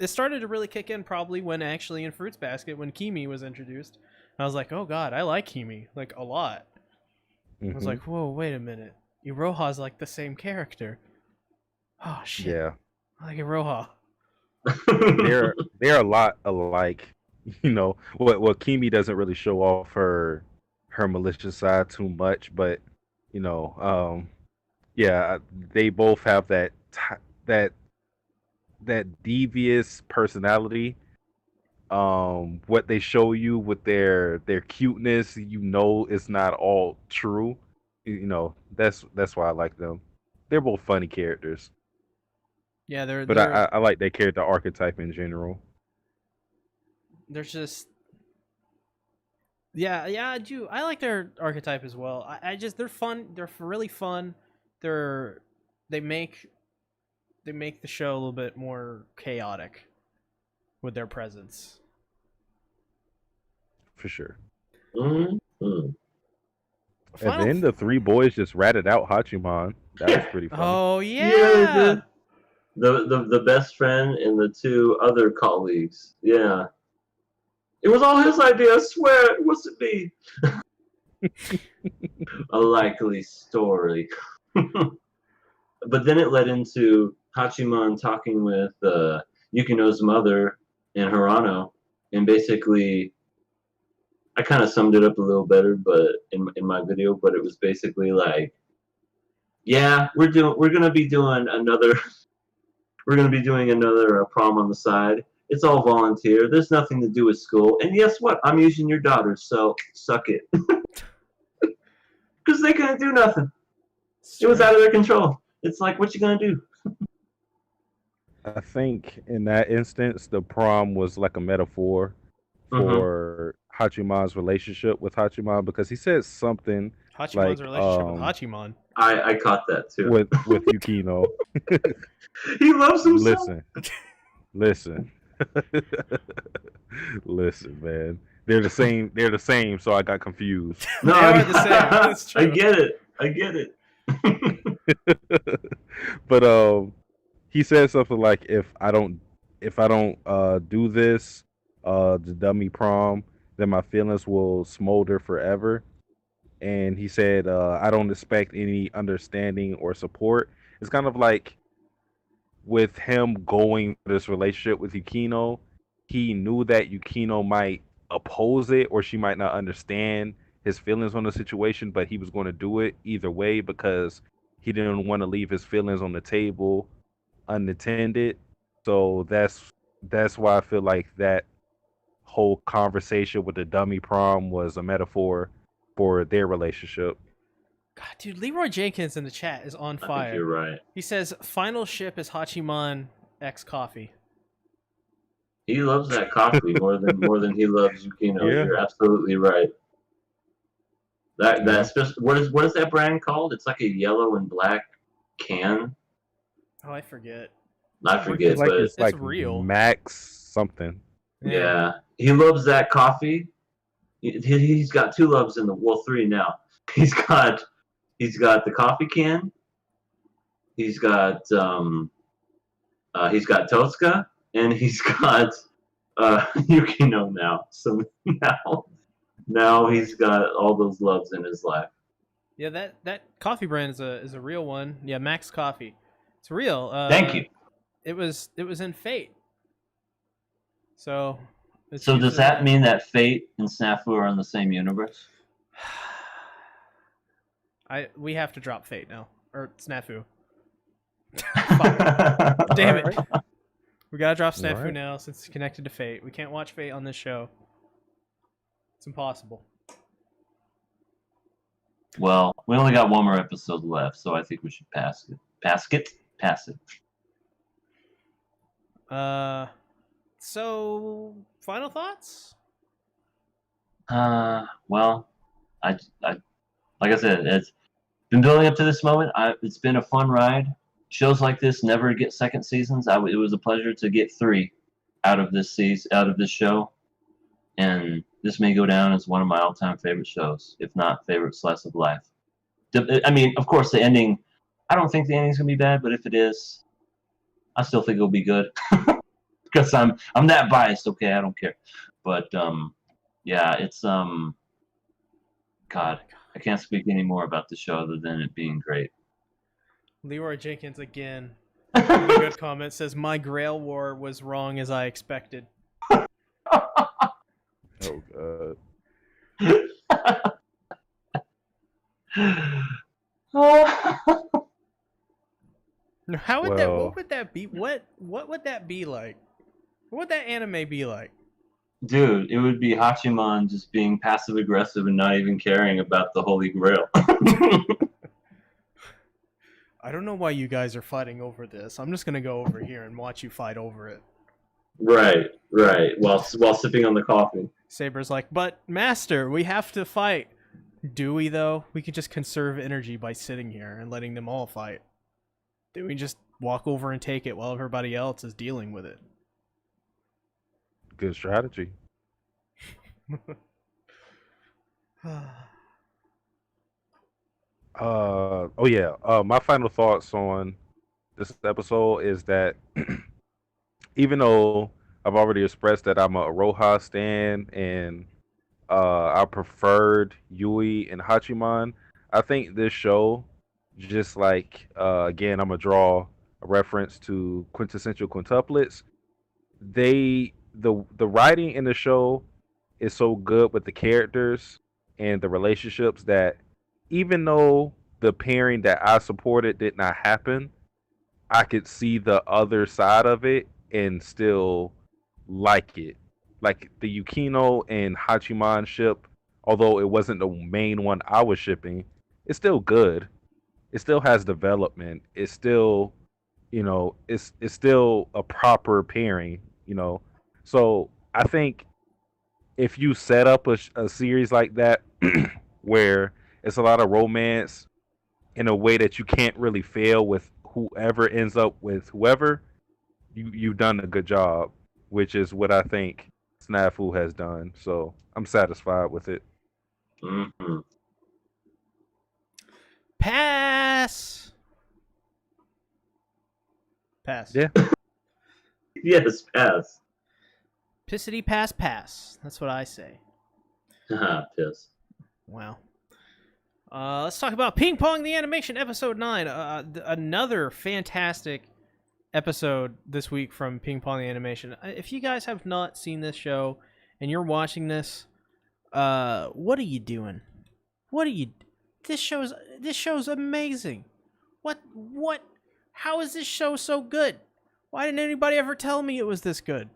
started to really kick in probably when actually in Fruits Basket when Kimi was introduced. And I was like, oh god, I like Kimi like a lot. I was like, whoa, wait a minute. Iroha's like the same character. Oh shit. Yeah. I like Iroha. they're a lot alike. What Kimi doesn't really show off her malicious side too much, but yeah, they both have that devious personality. What they show you with their cuteness, it's not all true. That's why I like them. They're both funny characters. Yeah, they're. I like their character archetype in general. They're just. Yeah, I do. I like their archetype as well. I just they're fun. They're really fun. they make the show a little bit more chaotic with their presence. For sure. Mm-hmm. And then the three boys just ratted out Hachiman. That was pretty funny. Oh Yeah, they did. The best friend and the two other colleagues. Yeah. It was all his idea, I swear. It wasn't me. A likely story. But then it led into Hachiman talking with Yukino's mother and Hirano, and basically, I kind of summed it up a little better, but in my video, but it was basically like, yeah, we're gonna be doing another prom on the side. It's all volunteer. There's nothing to do with school, and guess what? I'm using your daughter, so suck it. Because they couldn't do nothing. It was out of their control. It's like, what you gonna do? I think in that instance, the prom was like a metaphor for Hachiman's relationship with Hachiman, because he said something Hachiman's like relationship with Hachiman. I caught that too. with Yukino. He loves himself. Listen, listen, man. They're the same. So I got confused. No, They are the same. That's true. I get it. But he said something like, if I don't do this, the dummy prom, then my feelings will smolder forever. And he said, I don't expect any understanding or support. It's kind of like with him going for this relationship with Yukino, he knew that Yukino might oppose it, or she might not understand his feelings on the situation, but he was going to do it either way because he didn't want to leave his feelings on the table unattended. So that's why I feel like that whole conversation with the dummy prom was a metaphor for their relationship. God, dude, Leroy Jenkins in the chat is on I fire. think you're right. He says final ship is Hachiman X coffee. He loves that coffee more than he loves Yukino. Yeah. You're absolutely right. That special, what is that brand called? It's like a yellow and black can. Oh, I forget. I forget, but It's like real. Max something. yeah, he loves that coffee. He's got two loves three now. He's got the coffee can. He's got Tosca, and he's got Yukino now. So now he's got all those loves in his life. Yeah, that coffee brand is a real one. Yeah, Max Coffee. It's real. Thank you. It was in Fate. So Does that mean that Fate and SNAFU are in the same universe? we have to drop Fate now, or SNAFU. Damn it. We gotta drop SNAFU now since it's connected to Fate. We can't watch Fate on this show. It's impossible. Well, we only got one more episode left, so I think we should pass it. Pass it. So final thoughts? Well, I like I said, it's been building up to this moment. It's been a fun ride. Shows like this never get second seasons. It was a pleasure to get 3 out of this show, and this may go down as one of my all-time favorite shows, if not favorite slice of life. I mean, of course, the ending. I don't think the ending's gonna be bad, but if it is, I still think it'll be good because I'm that biased. Okay, I don't care. But yeah, it's God, I can't speak any more about the show other than it being great. Leroy Jenkins again. A good comment says my Grail War was wrong as I expected. Oh god. How would that? What would that be? What would that be like? What would that anime be like? Dude, it would be Hachiman just being passive aggressive and not even caring about the Holy Grail. I don't know why you guys are fighting over this. I'm just gonna go over here and watch you fight over it. Right. While sipping on the coffee. Saber's like, but Master, we have to fight. Do we though? We could just conserve energy by sitting here and letting them all fight. Then we just walk over and take it while everybody else is dealing with it. Good strategy. Oh yeah. My final thoughts on this episode is that even though I've already expressed that I'm a Roja stan and I preferred Yui and Hachiman, I think this show, just like again, I'm gonna draw a reference to quintessential quintuplets. The writing in the show is so good with the characters and the relationships that even though the pairing that I supported did not happen, I could see the other side of it and still like it. Like the Yukino and Hachiman ship, although it wasn't the main one I was shipping, it's still good. It still has development. It's still, it's still a proper pairing. So I think if you set up a series like that where it's a lot of romance in a way that you can't really fail with whoever ends up with whoever, you've done a good job, which is what I think SNAFU has done. So I'm satisfied with it. Mm-hmm. Pass. Pass. Yeah. Yes, pass. Pissity pass pass. That's what I say. Piss. Wow. Let's talk about Ping Pong the Animation, episode 9. Another fantastic episode this week from Ping Pong the Animation. If you guys have not seen this show and you're watching this, what are you doing? This show's amazing. What? How is this show so good? Why didn't anybody ever tell me it was this good?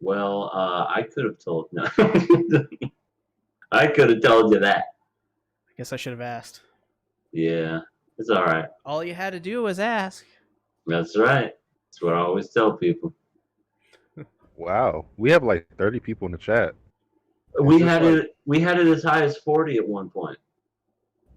Well, I could have told no. I could have told you that. I guess I should have asked. Yeah, it's all right. All you had to do was ask. That's right. That's what I always tell people. Wow. We have like 30 people in the chat. We had it as high as 40 at one point.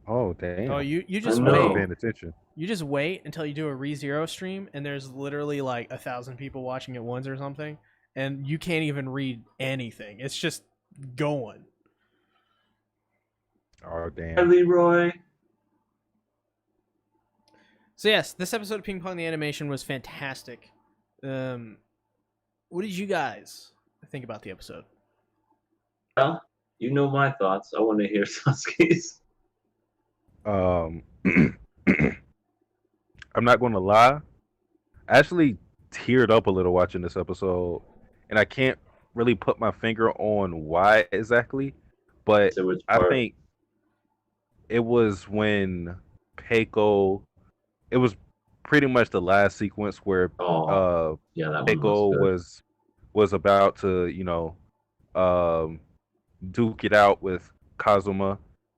Oh damn. Oh, you just I know. wait. Paying attention. You just wait until you do a ReZero stream, and there's literally like 1,000 people watching at once or something, and you can't even read anything. It's just going. Oh Hi, damn. Leroy. So yes, this episode of Ping Pong the Animation was fantastic. What did you guys think about the episode? Well, you know my thoughts. I want to hear Sasuke's. I'm not gonna lie. I actually teared up a little watching this episode, and I can't really put my finger on why exactly, but So which I part? think it was when Peiko. It was pretty much the last sequence where Oh, yeah, that one Peiko was was about to, um, duke it out with Kazuma.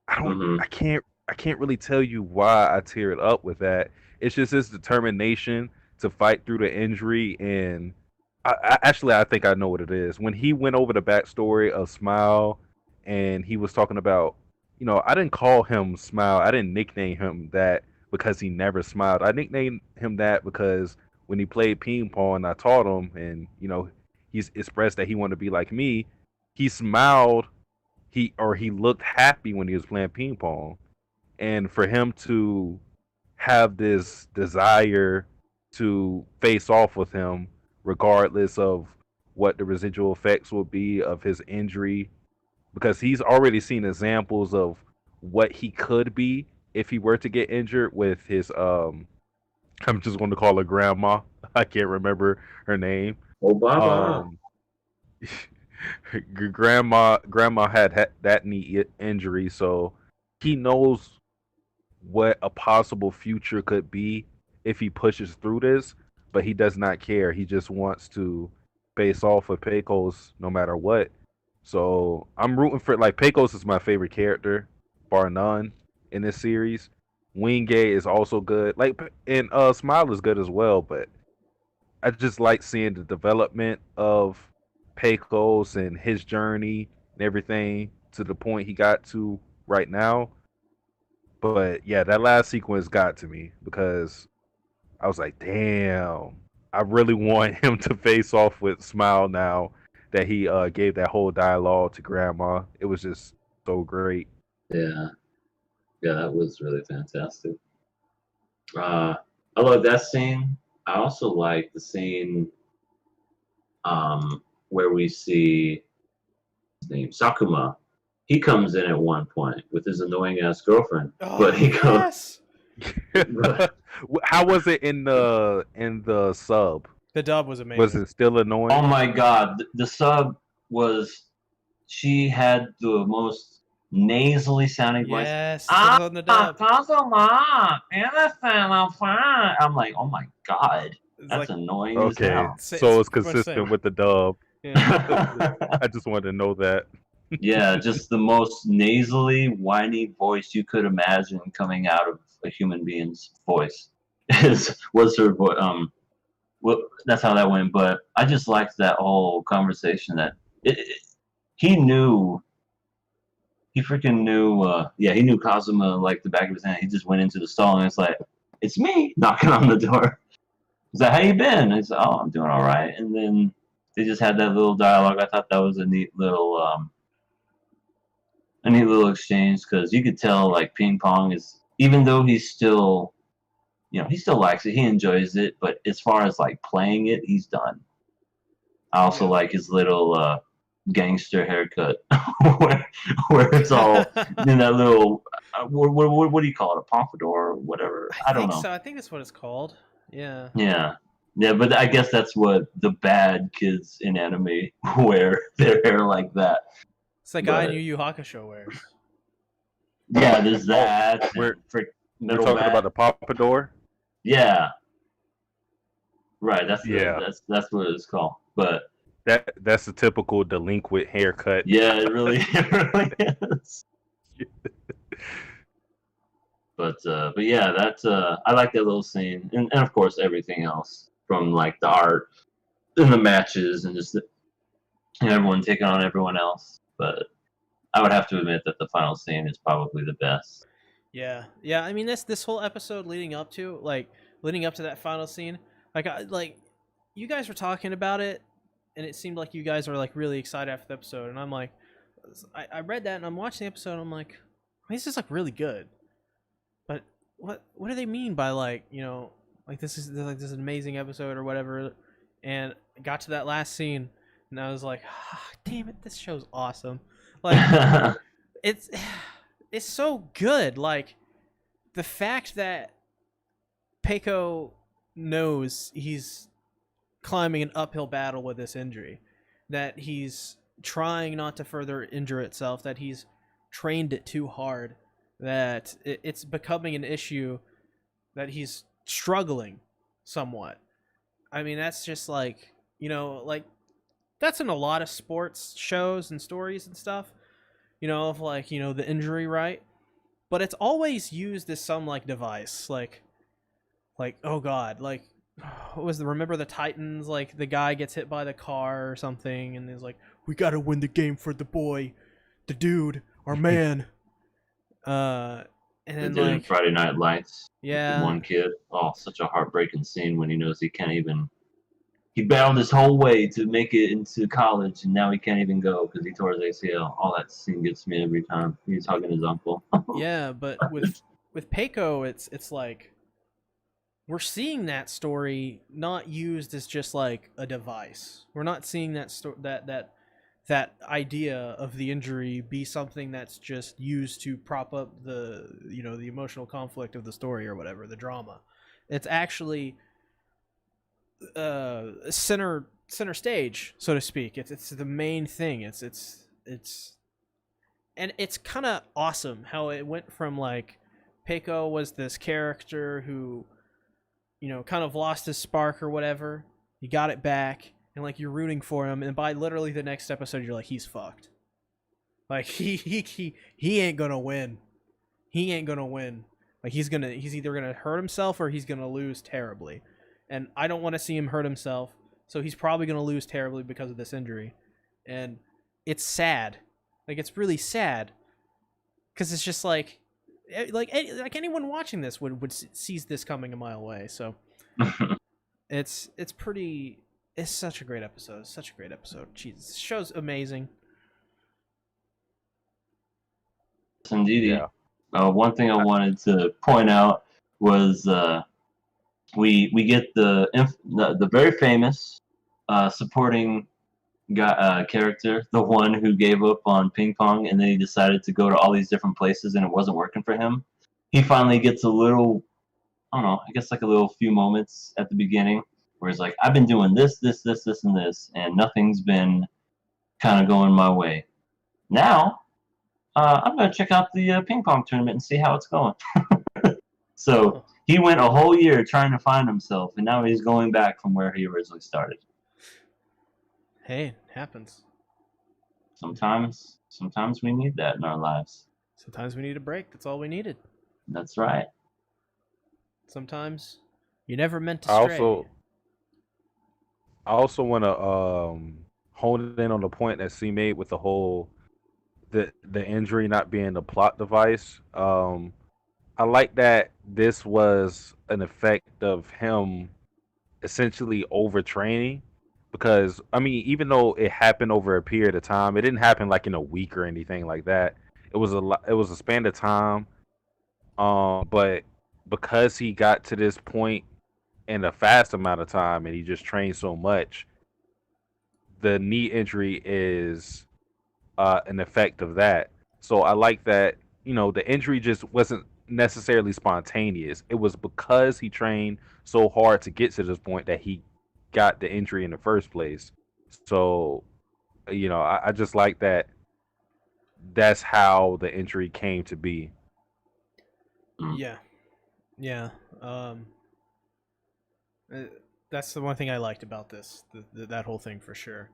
Mhm. I can't really tell you why I teared up with that. It's just his determination to fight through the injury, and I think I know what it is. When he went over the backstory of Smile, and he was talking about, I didn't call him Smile. I didn't nickname him that because he never smiled. I nicknamed him that because when he played ping pong, I taught him, and he's expressed that he wanted to be like me. He smiled. He looked happy when he was playing ping pong, and for him to have this desire to face off with him, regardless of what the residual effects will be of his injury, because he's already seen examples of what he could be if he were to get injured with his I'm just going to call her grandma. I can't remember her name. Obama. Grandma had that knee injury, so he knows what a possible future could be if he pushes through this, but he does not care. He just wants to face off with Pecos no matter what. So I'm rooting for, like, Pecos is my favorite character, bar none, in this series. Wingate is also good. Like, and Smile is good as well, but I just like seeing the development of Pecos and his journey and everything to the point he got to right now. But yeah, that last sequence got to me because I was like, damn, I really want him to face off with Smile now that he gave that whole dialogue to Grandma. It was just so great. Yeah, yeah, that was really fantastic. I love that scene. I also like the scene where we see his name Sakuma. He comes in at one point with his annoying ass girlfriend, but he yes. How was it in the sub? The dub was amazing. Was it still annoying? Oh my god, the sub was. She had the most nasally sounding voice. Yes, on the dub. I'm like, oh my god, It's that's like, annoying as Okay, hell. so it's pretty much the same. consistent with the dub. Yeah. I just wanted to know that. Yeah, just the most nasally, whiny voice you could imagine coming out of a human being's voice was her voice. Well, that's how that went. But I just liked that whole conversation. That he knew, he freaking knew. Yeah, he knew Kazuma like the back of his hand. He just went into the stall and it's like, it's me knocking on the door. He's like, how you been? He's like, oh, I'm doing all right. And then they just had that little dialogue. I thought that was a neat little exchange because you could tell like Ping Pong is, even though he's still, he still likes it, he enjoys it, but as far as like playing it, he's done. I also like his little gangster haircut where it's all in that little what do you call it, a pompadour or whatever. I don't know. So I think that's what it's called. Yeah, but I guess that's what the bad kids in anime wear, their hair like that. it's like guy in Yu Yu Hakusho wears. Yeah, there's that. We're middle talking back. about the pompadour. Yeah, right, that's what it's called. But That's the typical delinquent haircut. yeah, it really is. But yeah, that's I like that little scene, and of course everything else from like the art and the matches and just everyone taking on everyone else. But I would have to admit that the final scene is probably the best. Yeah. I mean, this whole episode leading up to that final scene, like you guys were talking about it, and it seemed like you guys were like really excited after the episode, and I'm like, I read that and I'm watching the episode, and I'm like, this is like really good, but what do they mean by like like this is like this amazing episode or whatever? And I got to that last scene, and I was like, damn it, this show's awesome. Like it's so good. Like the fact that Peiko knows he's climbing an uphill battle with this injury, that he's trying not to further injure itself, that he's trained it too hard, that it's becoming an issue, that he's struggling somewhat. I mean, that's just like, like that's in a lot of sports shows and stories and stuff, of like, the injury, right? But it's always used as some like device, like oh god, like what was Remember the Titans? Like the guy gets hit by the car or something, and he's like, "We gotta win the game for the boy, the dude, our man." And then like Friday Night Lights. Yeah. One kid. Oh, such a heartbreaking scene when he knows he can't even. He battled his whole way to make it into college, and now he can't even go because he tore his ACL. All that scene gets me every time. He's hugging his uncle. Yeah, but with Peiko, it's like we're seeing that story not used as just like a device. We're not seeing that idea of the injury be something that's just used to prop up the the emotional conflict of the story or whatever, the drama. It's actually center stage, so to speak. It's the main thing. It's and it's kind of awesome how it went from like Peiko was this character who kind of lost his spark or whatever. He got it back, and like you're rooting for him, and by literally the next episode you're like, he's fucked. Like he ain't gonna win. He ain't gonna win. Like he's either gonna hurt himself or he's gonna lose terribly. And I don't want to see him hurt himself, so he's probably gonna lose terribly because of this injury. And it's sad. Like it's really sad. because it's just like anyone watching this would sees this coming a mile away. So it's pretty. It's such a great episode. Such a great episode. Jesus, this show's amazing. Indeed. Yeah. One thing I wanted to point out was we get the very famous supporting guy, character, the one who gave up on ping pong and then he decided to go to all these different places and it wasn't working for him. He finally gets a little, I don't know, I guess like a little few moments at the beginning where he's like, I've been doing this, and this, and nothing's been kind of going my way. Now, I'm going to check out the ping pong tournament and see how it's going. So he went a whole year trying to find himself, and now he's going back from where he originally started. Hey, it happens. Sometimes we need that in our lives. Sometimes we need a break. That's all we needed. That's right. Sometimes you never meant to stray. I also want to hone in on the point that C made with the whole the injury not being a plot device. I like that this was an effect of him essentially overtraining, because I mean, even though it happened over a period of time, it didn't happen like in a week or anything like that. It was a span of time. But because he got to this point in a fast amount of time and he just trained so much, the knee injury is an effect of that. So I like that, the injury just wasn't necessarily spontaneous. It was because he trained so hard to get to this point that he got the injury in the first place. So, I just like that that's how the injury came to be. Yeah. That's the one thing I liked about this, that whole thing for sure.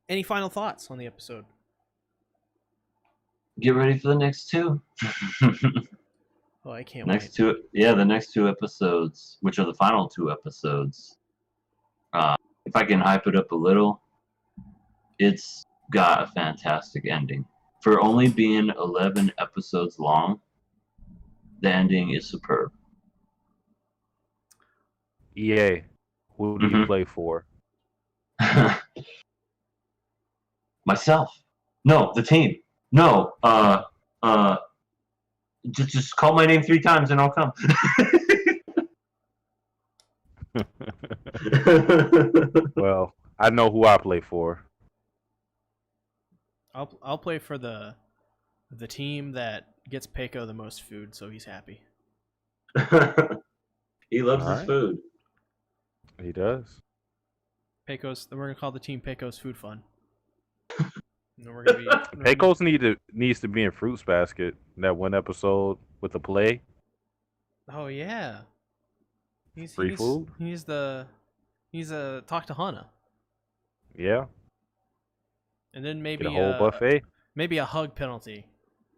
Any final thoughts on the episode? Get ready for the next two. Oh, I can't wait. The next two episodes, which are the final two episodes. If I can hype it up a little, it's got a fantastic ending. For only being 11 episodes long, the ending is superb. EA, who do you play for? Myself. No, the team. No, just call my name 3 times and I'll come. Well, I know who I play for. I'll play for the team that gets Peiko the most food, so he's happy. He loves his food. He does. We're gonna call the team Peiko's Food Fun. We're gonna be Peiko's needs to be in Fruits Basket. That one episode with the play. Oh yeah. He's free food. He's a talk to Hana. Yeah. And then maybe get a whole buffet. Maybe a hug penalty.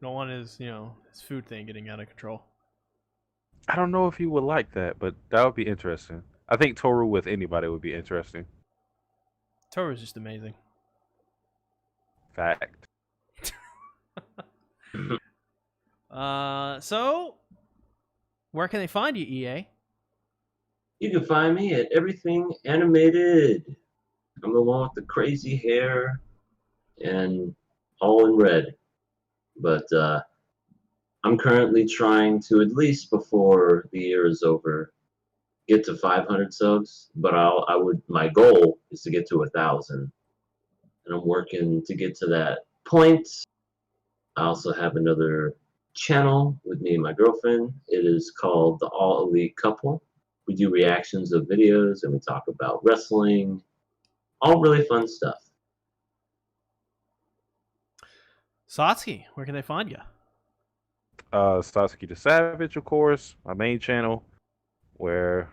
Don't want his food thing getting out of control. I don't know if he would like that, but that would be interesting. I think Toru with anybody would be interesting. Toru's just amazing. Fact. So where can they find you, EA? You can find me at Everything Animated. I'm the one with the crazy hair and all in red. But I'm currently trying to, at least before the year is over, get to 500 subs. But my goal is to get to 1,000. And I'm working to get to that point. I also have another channel with me and my girlfriend. It is called The All Elite Couple. We do reactions of videos and we talk about wrestling. All really fun stuff. Satsuki, where can they find you? Satsuki the Savage, of course, my main channel, where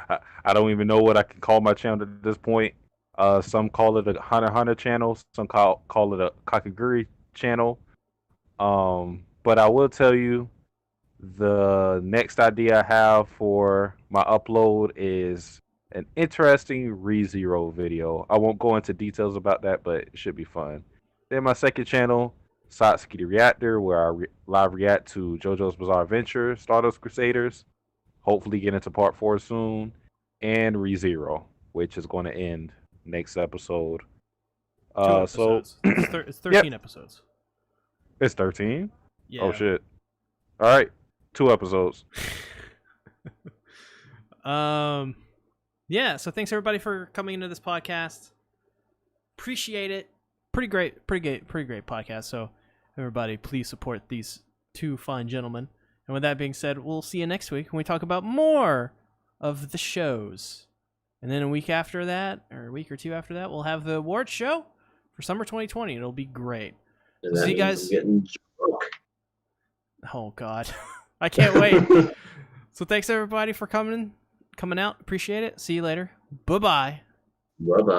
I don't even know what I can call my channel at this point. Some call it a Hunter x Hunter channel, some call it a Kakaguri channel. But I will tell you, the next idea I have for my upload is an interesting ReZero video. I won't go into details about that, but it should be fun. Then my second channel, Satsuki the Reactor, where I live react to JoJo's Bizarre Adventure, Stardust Crusaders. Hopefully get into part 4 soon. And ReZero, which is going to end next episode. 2 episodes. It's 13 episodes. It's 13? Yeah. Oh, shit. All right. 2 episodes. Yeah, so thanks everybody for coming into this podcast. Appreciate it. Pretty great podcast. So everybody, please support these 2 fine gentlemen. And with that being said, we'll see you next week when we talk about more of the shows. And then a week after that, or a week or 2 after that, we'll have the awards show for summer 2020. It'll be great. See you guys. Getting drunk. Oh God, I can't wait. So thanks everybody for coming out. Appreciate it. See you later. Bye-bye. Bye-bye.